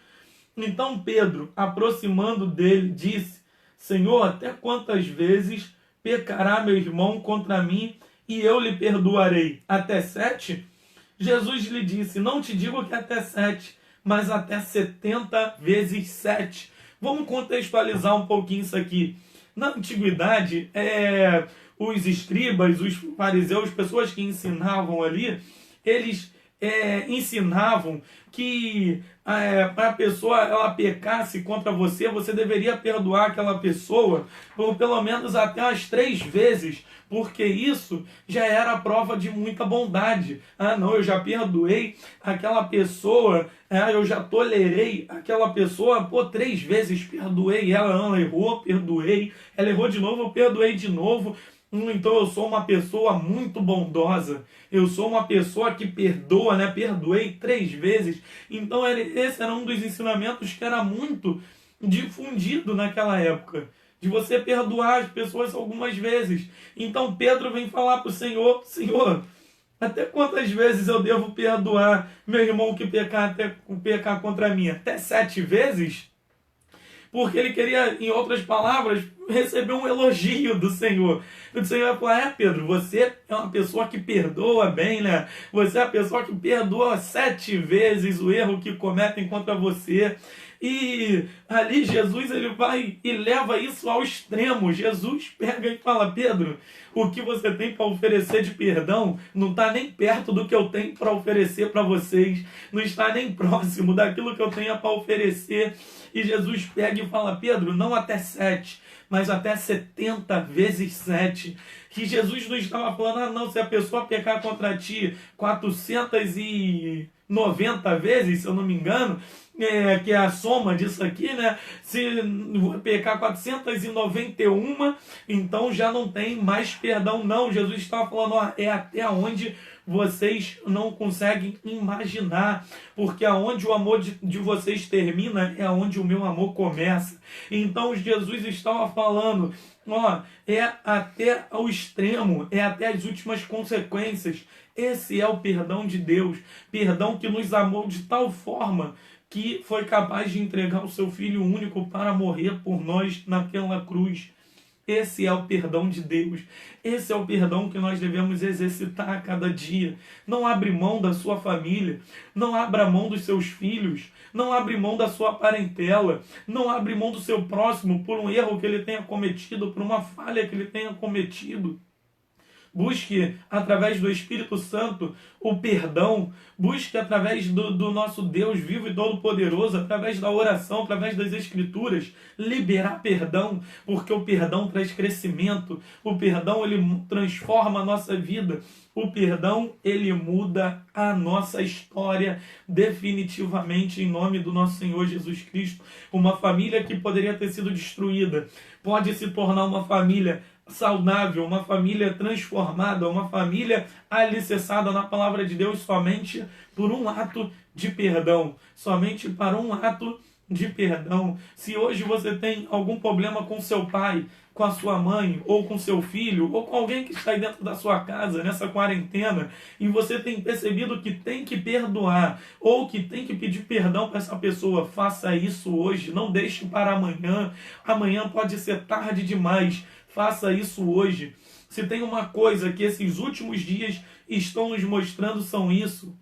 Então Pedro, aproximando dele, disse, Senhor, até quantas vezes pecará meu irmão contra mim e eu lhe perdoarei? Até 7? Jesus lhe disse, não te digo que até 7, mas até 70 vezes 7. Vamos contextualizar um pouquinho isso aqui. Na antiguidade, os escribas, os fariseus, pessoas que ensinavam ali, eles ensinavam que para a pessoa ela pecasse contra você, você deveria perdoar aquela pessoa por pelo menos até as 3 vezes, porque isso já era a prova de muita bondade. Ah, não, eu já perdoei aquela pessoa, eu já tolerei aquela pessoa, 3 vezes perdoei ela errou, perdoei, ela errou de novo, eu perdoei de novo. Então eu sou uma pessoa muito bondosa. Eu sou uma pessoa que perdoa, né? Perdoei 3 vezes. Então esse era um dos ensinamentos que era muito difundido naquela época. De você perdoar as pessoas algumas vezes. Então Pedro vem falar para o Senhor, Senhor, até quantas vezes eu devo perdoar meu irmão que pecar contra mim? Até 7 vezes? Porque ele queria, em outras palavras, receber um elogio do Senhor. O Senhor vai falar, Pedro, você é uma pessoa que perdoa bem, né? Você é a pessoa que perdoa 7 vezes o erro que cometem contra você. E ali Jesus ele vai e leva isso ao extremo. Jesus pega e fala, Pedro, o que você tem para oferecer de perdão não está nem perto do que eu tenho para oferecer para vocês. Não está nem próximo daquilo que eu tenho para oferecer. E Jesus pega e fala, Pedro, não até 7, mas até 70 vezes 7. Que Jesus não estava falando, não, se a pessoa pecar contra ti 490 vezes, se eu não me engano, que é a soma disso aqui, né? Se pecar 491, então já não tem mais perdão, não. Jesus estava falando, é até onde vocês não conseguem imaginar, porque aonde o amor de vocês termina é onde o meu amor começa. Então Jesus estava falando, é até ao extremo, é até as últimas consequências. Esse é o perdão de Deus, perdão que nos amou de tal forma que foi capaz de entregar o seu Filho único para morrer por nós naquela cruz. Esse é o perdão de Deus. Esse é o perdão que nós devemos exercitar a cada dia. Não abre mão da sua família. Não abra mão dos seus filhos. Não abre mão da sua parentela. Não abre mão do seu próximo por um erro que ele tenha cometido, por uma falha que ele tenha cometido. Busque, através do Espírito Santo, o perdão. Busque, através do nosso Deus vivo e todo-poderoso, através da oração, através das Escrituras, liberar perdão, porque o perdão traz crescimento. O perdão, ele transforma a nossa vida. O perdão, ele muda a nossa história definitivamente, em nome do nosso Senhor Jesus Cristo. Uma família que poderia ter sido destruída pode se tornar uma família saudável, uma família transformada, uma família alicerçada na palavra de Deus somente por um ato de perdão, somente para um ato de perdão. Se hoje você tem algum problema com seu pai, com a sua mãe, ou com seu filho, ou com alguém que está aí dentro da sua casa, nessa quarentena, e você tem percebido que tem que perdoar, ou que tem que pedir perdão para essa pessoa, faça isso hoje, não deixe para amanhã. Amanhã pode ser tarde demais. Faça isso hoje. Se tem uma coisa que esses últimos dias estão nos mostrando, são isso.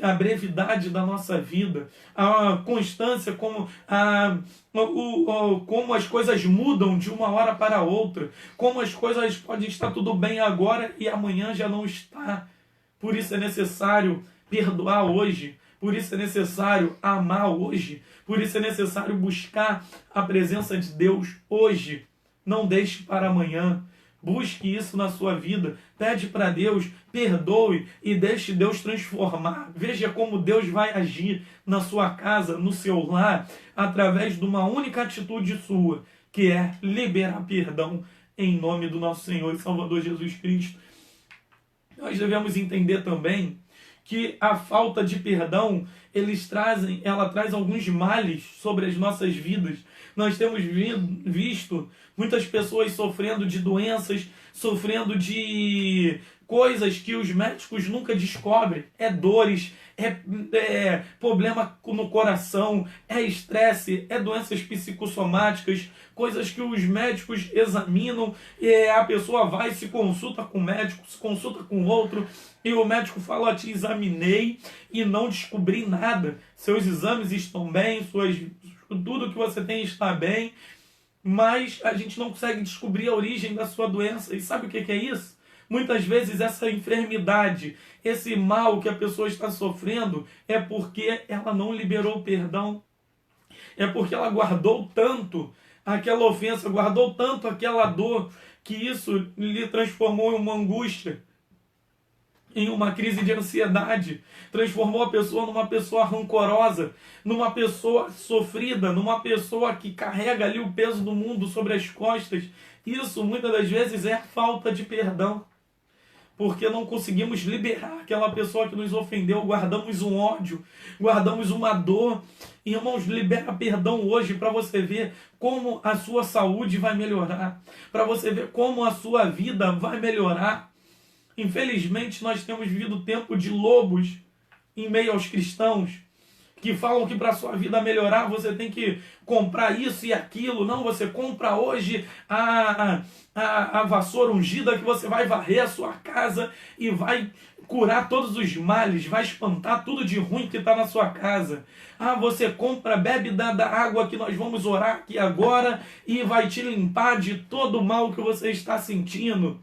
A brevidade da nossa vida, a constância, como as coisas mudam de uma hora para outra, como as coisas podem estar tudo bem agora e amanhã já não está. Por isso é necessário perdoar hoje, por isso é necessário amar hoje, por isso é necessário buscar a presença de Deus hoje. Não deixe para amanhã. Busque isso na sua vida. Pede para Deus, perdoe e deixe Deus transformar. Veja como Deus vai agir na sua casa, no seu lar, através de uma única atitude sua, que é liberar perdão em nome do nosso Senhor e Salvador Jesus Cristo. Nós devemos entender também que a falta de perdão, ela traz alguns males sobre as nossas vidas. Nós temos visto muitas pessoas sofrendo de doenças, sofrendo de coisas que os médicos nunca descobrem. É dores, é problema no coração, é estresse, é doenças psicossomáticas, coisas que os médicos examinam e a pessoa vai, se consulta com o médico, se consulta com outro, e o médico fala: te examinei e não descobri nada. Seus exames estão bem, tudo que você tem está bem, mas a gente não consegue descobrir a origem da sua doença. E sabe o que é isso? Muitas vezes essa enfermidade, esse mal que a pessoa está sofrendo, é porque ela não liberou o perdão. É porque ela guardou tanto aquela ofensa, guardou tanto aquela dor, que isso lhe transformou em uma angústia, em uma crise de ansiedade, transformou a pessoa numa pessoa rancorosa, numa pessoa sofrida, numa pessoa que carrega ali o peso do mundo sobre as costas. Isso muitas das vezes é falta de perdão, porque não conseguimos liberar aquela pessoa que nos ofendeu, guardamos um ódio, guardamos uma dor. Irmãos, libera perdão hoje para você ver como a sua saúde vai melhorar, para você ver como a sua vida vai melhorar. Infelizmente, nós temos vivido tempo de lobos em meio aos cristãos, que falam que para a sua vida melhorar você tem que comprar isso e aquilo. Não, você compra hoje a vassoura ungida que você vai varrer a sua casa e vai curar todos os males, vai espantar tudo de ruim que está na sua casa. Você compra, bebe da água que nós vamos orar aqui agora e vai te limpar de todo o mal que você está sentindo.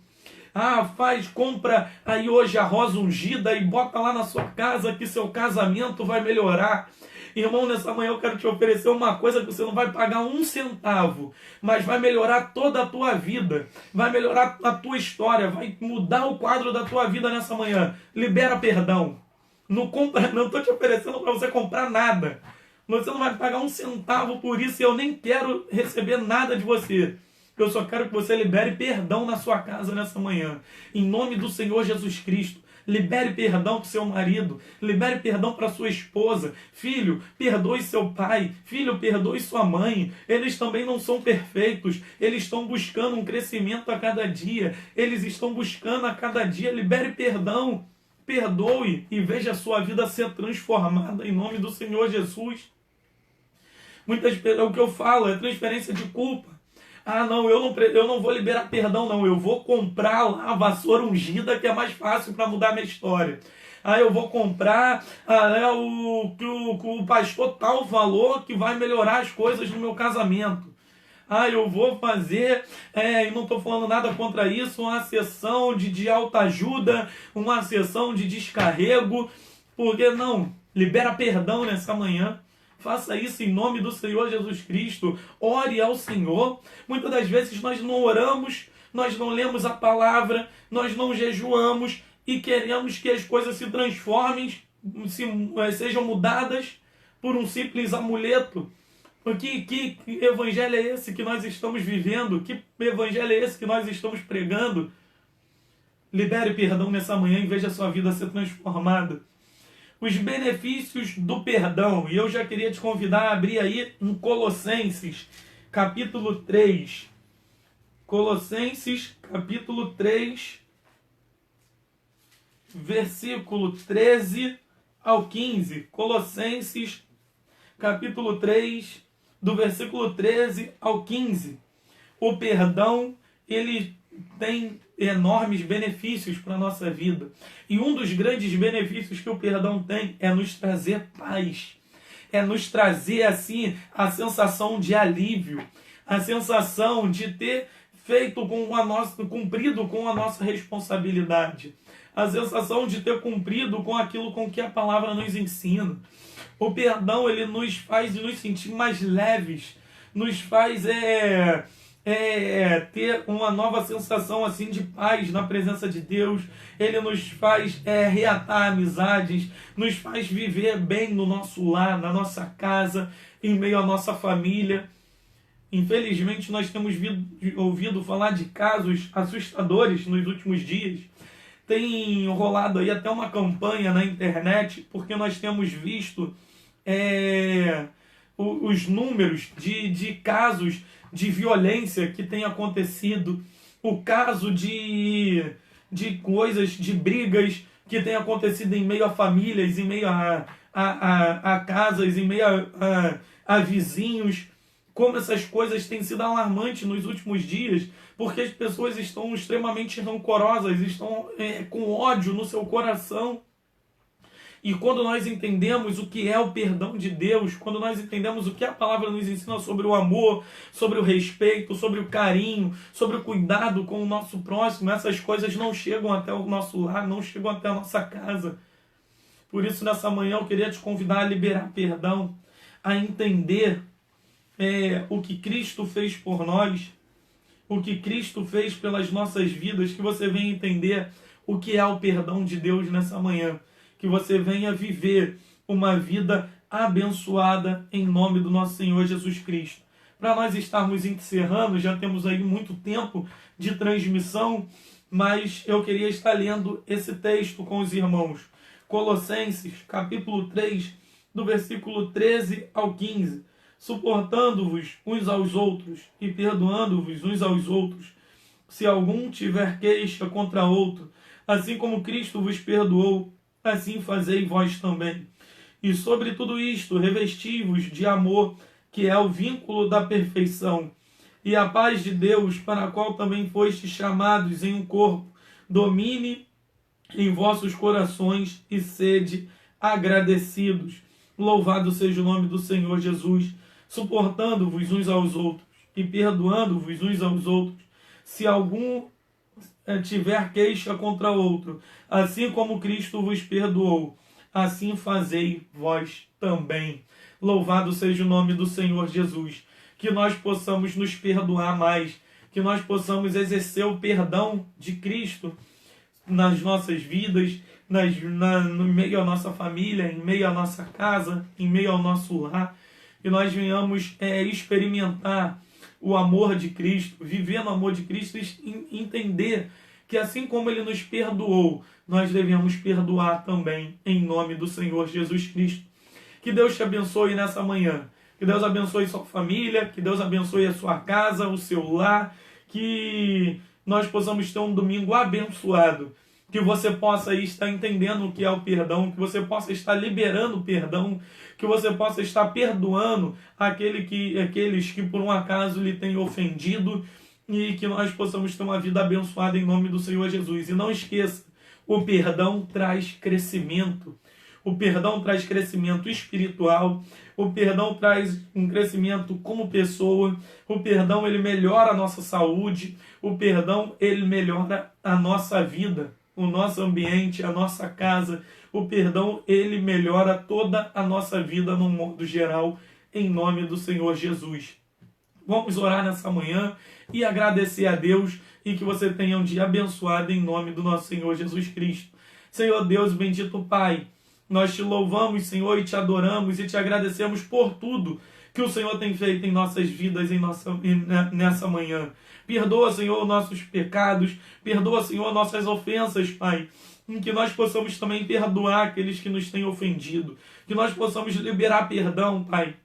Compra aí hoje a rosa ungida e bota lá na sua casa que seu casamento vai melhorar. Irmão, nessa manhã eu quero te oferecer uma coisa que você não vai pagar 1 centavo, mas vai melhorar toda a tua vida, vai melhorar a tua história, vai mudar o quadro da tua vida nessa manhã. Libera perdão. Não estou te oferecendo para você comprar nada. Você não vai pagar 1 centavo por isso e eu nem quero receber nada de você. Eu só quero que você libere perdão na sua casa nessa manhã. Em nome do Senhor Jesus Cristo. Libere perdão para o seu marido. Libere perdão para sua esposa. Filho, perdoe seu pai. Filho, perdoe sua mãe. Eles também não são perfeitos. Eles estão buscando um crescimento a cada dia. Eles estão buscando a cada dia. Libere perdão. Perdoe e veja a sua vida ser transformada em nome do Senhor Jesus. O que eu falo é transferência de culpa. Ah, não, eu não vou liberar perdão, não. Eu vou comprar lá a vassoura ungida, que é mais fácil para mudar a minha história. Ah, eu vou comprar o que o pastor tal falou que vai melhorar as coisas no meu casamento. Ah, eu vou fazer, e não estou falando nada contra isso, uma sessão de autoajuda, uma sessão de descarrego. Porque não? Libera perdão nessa manhã. Faça isso em nome do Senhor Jesus Cristo. Ore ao Senhor. Muitas das vezes nós não oramos, nós não lemos a palavra, nós não jejuamos e queremos que as coisas se transformem, sejam mudadas por um simples amuleto. Que evangelho é esse que nós estamos vivendo? Que evangelho é esse que nós estamos pregando? Libere perdão nessa manhã e veja a sua vida ser transformada. Os benefícios do perdão. E eu já queria te convidar a abrir aí em Colossenses, capítulo 3. Colossenses, capítulo 3, versículo 13 ao 15. Colossenses, capítulo 3, do versículo 13 ao 15. O perdão, ele tem enormes benefícios para a nossa vida. E um dos grandes benefícios que o perdão tem é nos trazer paz. É nos trazer, assim, a sensação de alívio. A sensação de ter cumprido com a nossa responsabilidade. A sensação de ter cumprido com aquilo com que a palavra nos ensina. O perdão, ele nos faz nos sentir mais leves, nos faz ter uma nova sensação assim de paz na presença de Deus. Ele nos faz reatar amizades, nos faz viver bem no nosso lar, na nossa casa, em meio à nossa família. Infelizmente, nós temos ouvido falar de casos assustadores nos últimos dias. Tem rolado aí até uma campanha na internet, porque nós temos visto os números de casos de violência que tem acontecido, o caso de coisas, de brigas que tem acontecido em meio a famílias, em meio a casas, em meio a vizinhos. Como essas coisas têm sido alarmantes nos últimos dias, porque as pessoas estão extremamente rancorosas, estão com ódio no seu coração. E quando nós entendemos o que é o perdão de Deus, quando nós entendemos o que a palavra nos ensina sobre o amor, sobre o respeito, sobre o carinho, sobre o cuidado com o nosso próximo, essas coisas não chegam até o nosso lar, não chegam até a nossa casa. Por isso, nessa manhã, eu queria te convidar a liberar perdão, a entender o que Cristo fez por nós, o que Cristo fez pelas nossas vidas, que você venha entender o que é o perdão de Deus nessa manhã. Que você venha viver uma vida abençoada em nome do nosso Senhor Jesus Cristo. Para nós estarmos encerrando, já temos aí muito tempo de transmissão, mas eu queria estar lendo esse texto com os irmãos. Colossenses, capítulo 3, do versículo 13 ao 15. Suportando-vos uns aos outros e perdoando-vos uns aos outros, se algum tiver queixa contra outro, assim como Cristo vos perdoou, assim fazei vós também. E sobre tudo isto, revesti-vos de amor, que é o vínculo da perfeição. E a paz de Deus, para a qual também fostes chamados em um corpo, domine em vossos corações e sede agradecidos. Louvado seja o nome do Senhor Jesus, suportando-vos uns aos outros e perdoando-vos uns aos outros, se algum tiver queixa contra outro, assim como Cristo vos perdoou, assim fazei vós também. Louvado seja o nome do Senhor Jesus. Que nós possamos nos perdoar mais, que nós possamos exercer o perdão de Cristo nas nossas vidas, no meio à nossa família, em meio à nossa casa, em meio ao nosso lar, que nós venhamos experimentar o amor de Cristo, viver no amor de Cristo e entender que assim como Ele nos perdoou, nós devemos perdoar também em nome do Senhor Jesus Cristo. Que Deus te abençoe nessa manhã, que Deus abençoe sua família, que Deus abençoe a sua casa, o seu lar, que nós possamos ter um domingo abençoado, que você possa estar entendendo o que é o perdão, que você possa estar liberando o perdão, que você possa estar perdoando aqueles que por um acaso lhe têm ofendido, e que nós possamos ter uma vida abençoada em nome do Senhor Jesus. E não esqueça, o perdão traz crescimento. O perdão traz crescimento espiritual, o perdão traz um crescimento como pessoa, o perdão ele melhora a nossa saúde, o perdão ele melhora a nossa vida, o nosso ambiente, a nossa casa. O perdão ele melhora toda a nossa vida no modo geral, em nome do Senhor Jesus. Vamos orar nessa manhã e agradecer a Deus e que você tenha um dia abençoado em nome do nosso Senhor Jesus Cristo. Senhor Deus, bendito Pai, nós te louvamos, Senhor, e te adoramos e te agradecemos por tudo que o Senhor tem feito em nossas vidas nessa manhã. Perdoa, Senhor, nossos pecados, perdoa, Senhor, nossas ofensas, Pai, em que nós possamos também perdoar aqueles que nos têm ofendido, que nós possamos liberar perdão, Pai,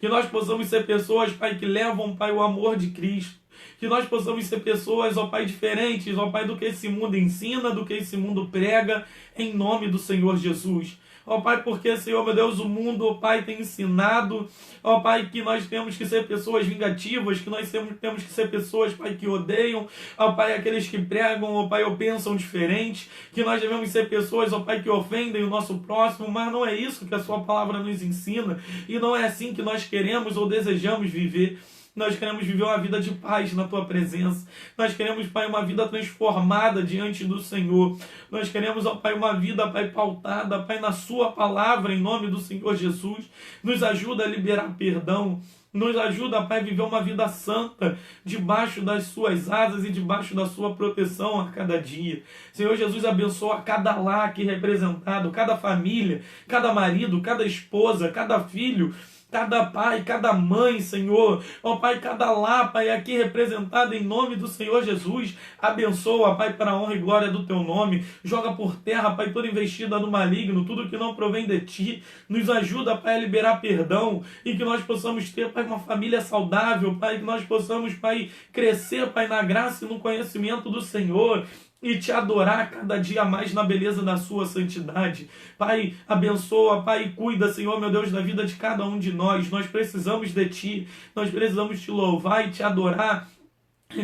que nós possamos ser pessoas, Pai, que levam, Pai, o amor de Cristo, que nós possamos ser pessoas, ó Pai, diferentes, ó Pai, do que esse mundo ensina, do que esse mundo prega, em nome do Senhor Jesus. Ó Pai, porque, Senhor, meu Deus, o mundo, ó Pai, tem ensinado, ó Pai, que nós temos que ser pessoas vingativas, que nós temos que ser pessoas, Pai, que odeiam, ó Pai, aqueles que pregam, ó Pai, ou pensam diferente, que nós devemos ser pessoas, ó Pai, que ofendem o nosso próximo, mas não é isso que a sua palavra nos ensina, e não é assim que nós queremos ou desejamos viver. Nós queremos viver uma vida de paz na Tua presença. Nós queremos, Pai, uma vida transformada diante do Senhor. Nós queremos, ó Pai, uma vida, Pai, pautada, Pai, na Sua palavra, em nome do Senhor Jesus. Nos ajuda a liberar perdão. Nos ajuda, Pai, a viver uma vida santa, debaixo das Suas asas e debaixo da Sua proteção a cada dia. Senhor Jesus, abençoa cada lar aqui representado, cada família, cada marido, cada esposa, cada filho, cada pai, cada mãe, Senhor, ó Pai, cada lar, Pai, aqui representado em nome do Senhor Jesus, abençoa, Pai, para a honra e glória do Teu nome, joga por terra, Pai, toda investida no maligno, tudo que não provém de Ti, nos ajuda, Pai, a liberar perdão, e que nós possamos ter, Pai, uma família saudável, Pai, que nós possamos, Pai, crescer, Pai, na graça e no conhecimento do Senhor, e te adorar cada dia mais na beleza da sua santidade. Pai, abençoa, Pai, cuida, Senhor, meu Deus, da vida de cada um de nós. Nós precisamos de Ti, nós precisamos te louvar e te adorar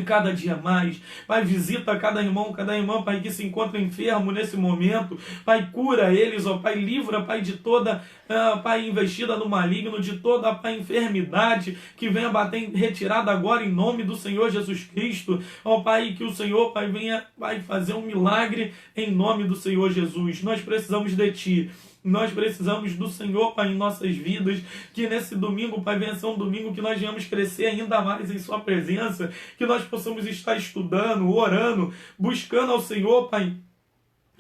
cada dia mais. Pai, visita cada irmão, cada irmã, Pai, que se encontra enfermo nesse momento. Pai, cura eles, ó Pai, livra, Pai, de toda, Pai, investida no maligno, de toda, Pai, enfermidade que venha bater retirada agora em nome do Senhor Jesus Cristo. Ó Pai, que o Senhor, Pai, venha, Pai, fazer um milagre em nome do Senhor Jesus. Nós precisamos de Ti. Nós precisamos do Senhor, Pai, em nossas vidas, que nesse domingo, Pai, venha ser um domingo que nós venhamos crescer ainda mais em Sua presença, que nós possamos estar estudando, orando, buscando ao Senhor, Pai,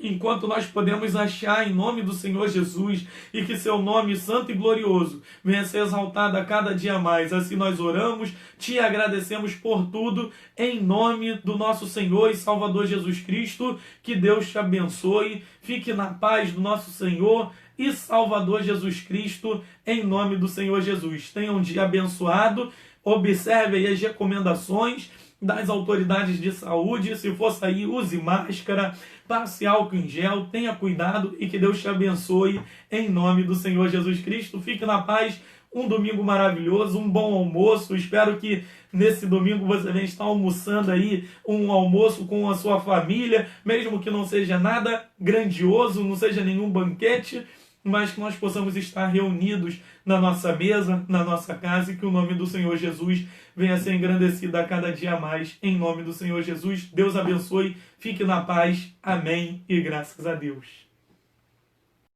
enquanto nós podemos achar em nome do Senhor Jesus, e que Seu nome santo e glorioso venha ser exaltado a cada dia mais. Assim nós oramos, Te agradecemos por tudo, em nome do nosso Senhor e Salvador Jesus Cristo. Que Deus te abençoe, fique na paz do nosso Senhor e Salvador Jesus Cristo, em nome do Senhor Jesus. Tenha um dia abençoado, observe aí as recomendações das autoridades de saúde. Se for sair, use máscara, passe álcool em gel, tenha cuidado e que Deus te abençoe em nome do Senhor Jesus Cristo. Fique na paz, um domingo maravilhoso, um bom almoço. Espero que nesse domingo você venha estar almoçando aí um almoço com a sua família, mesmo que não seja nada grandioso, não seja nenhum banquete, mas que nós possamos estar reunidos na nossa mesa, na nossa casa, e que o nome do Senhor Jesus venha a ser engrandecido a cada dia mais, em nome do Senhor Jesus. Deus abençoe, fique na paz, amém, e graças a Deus.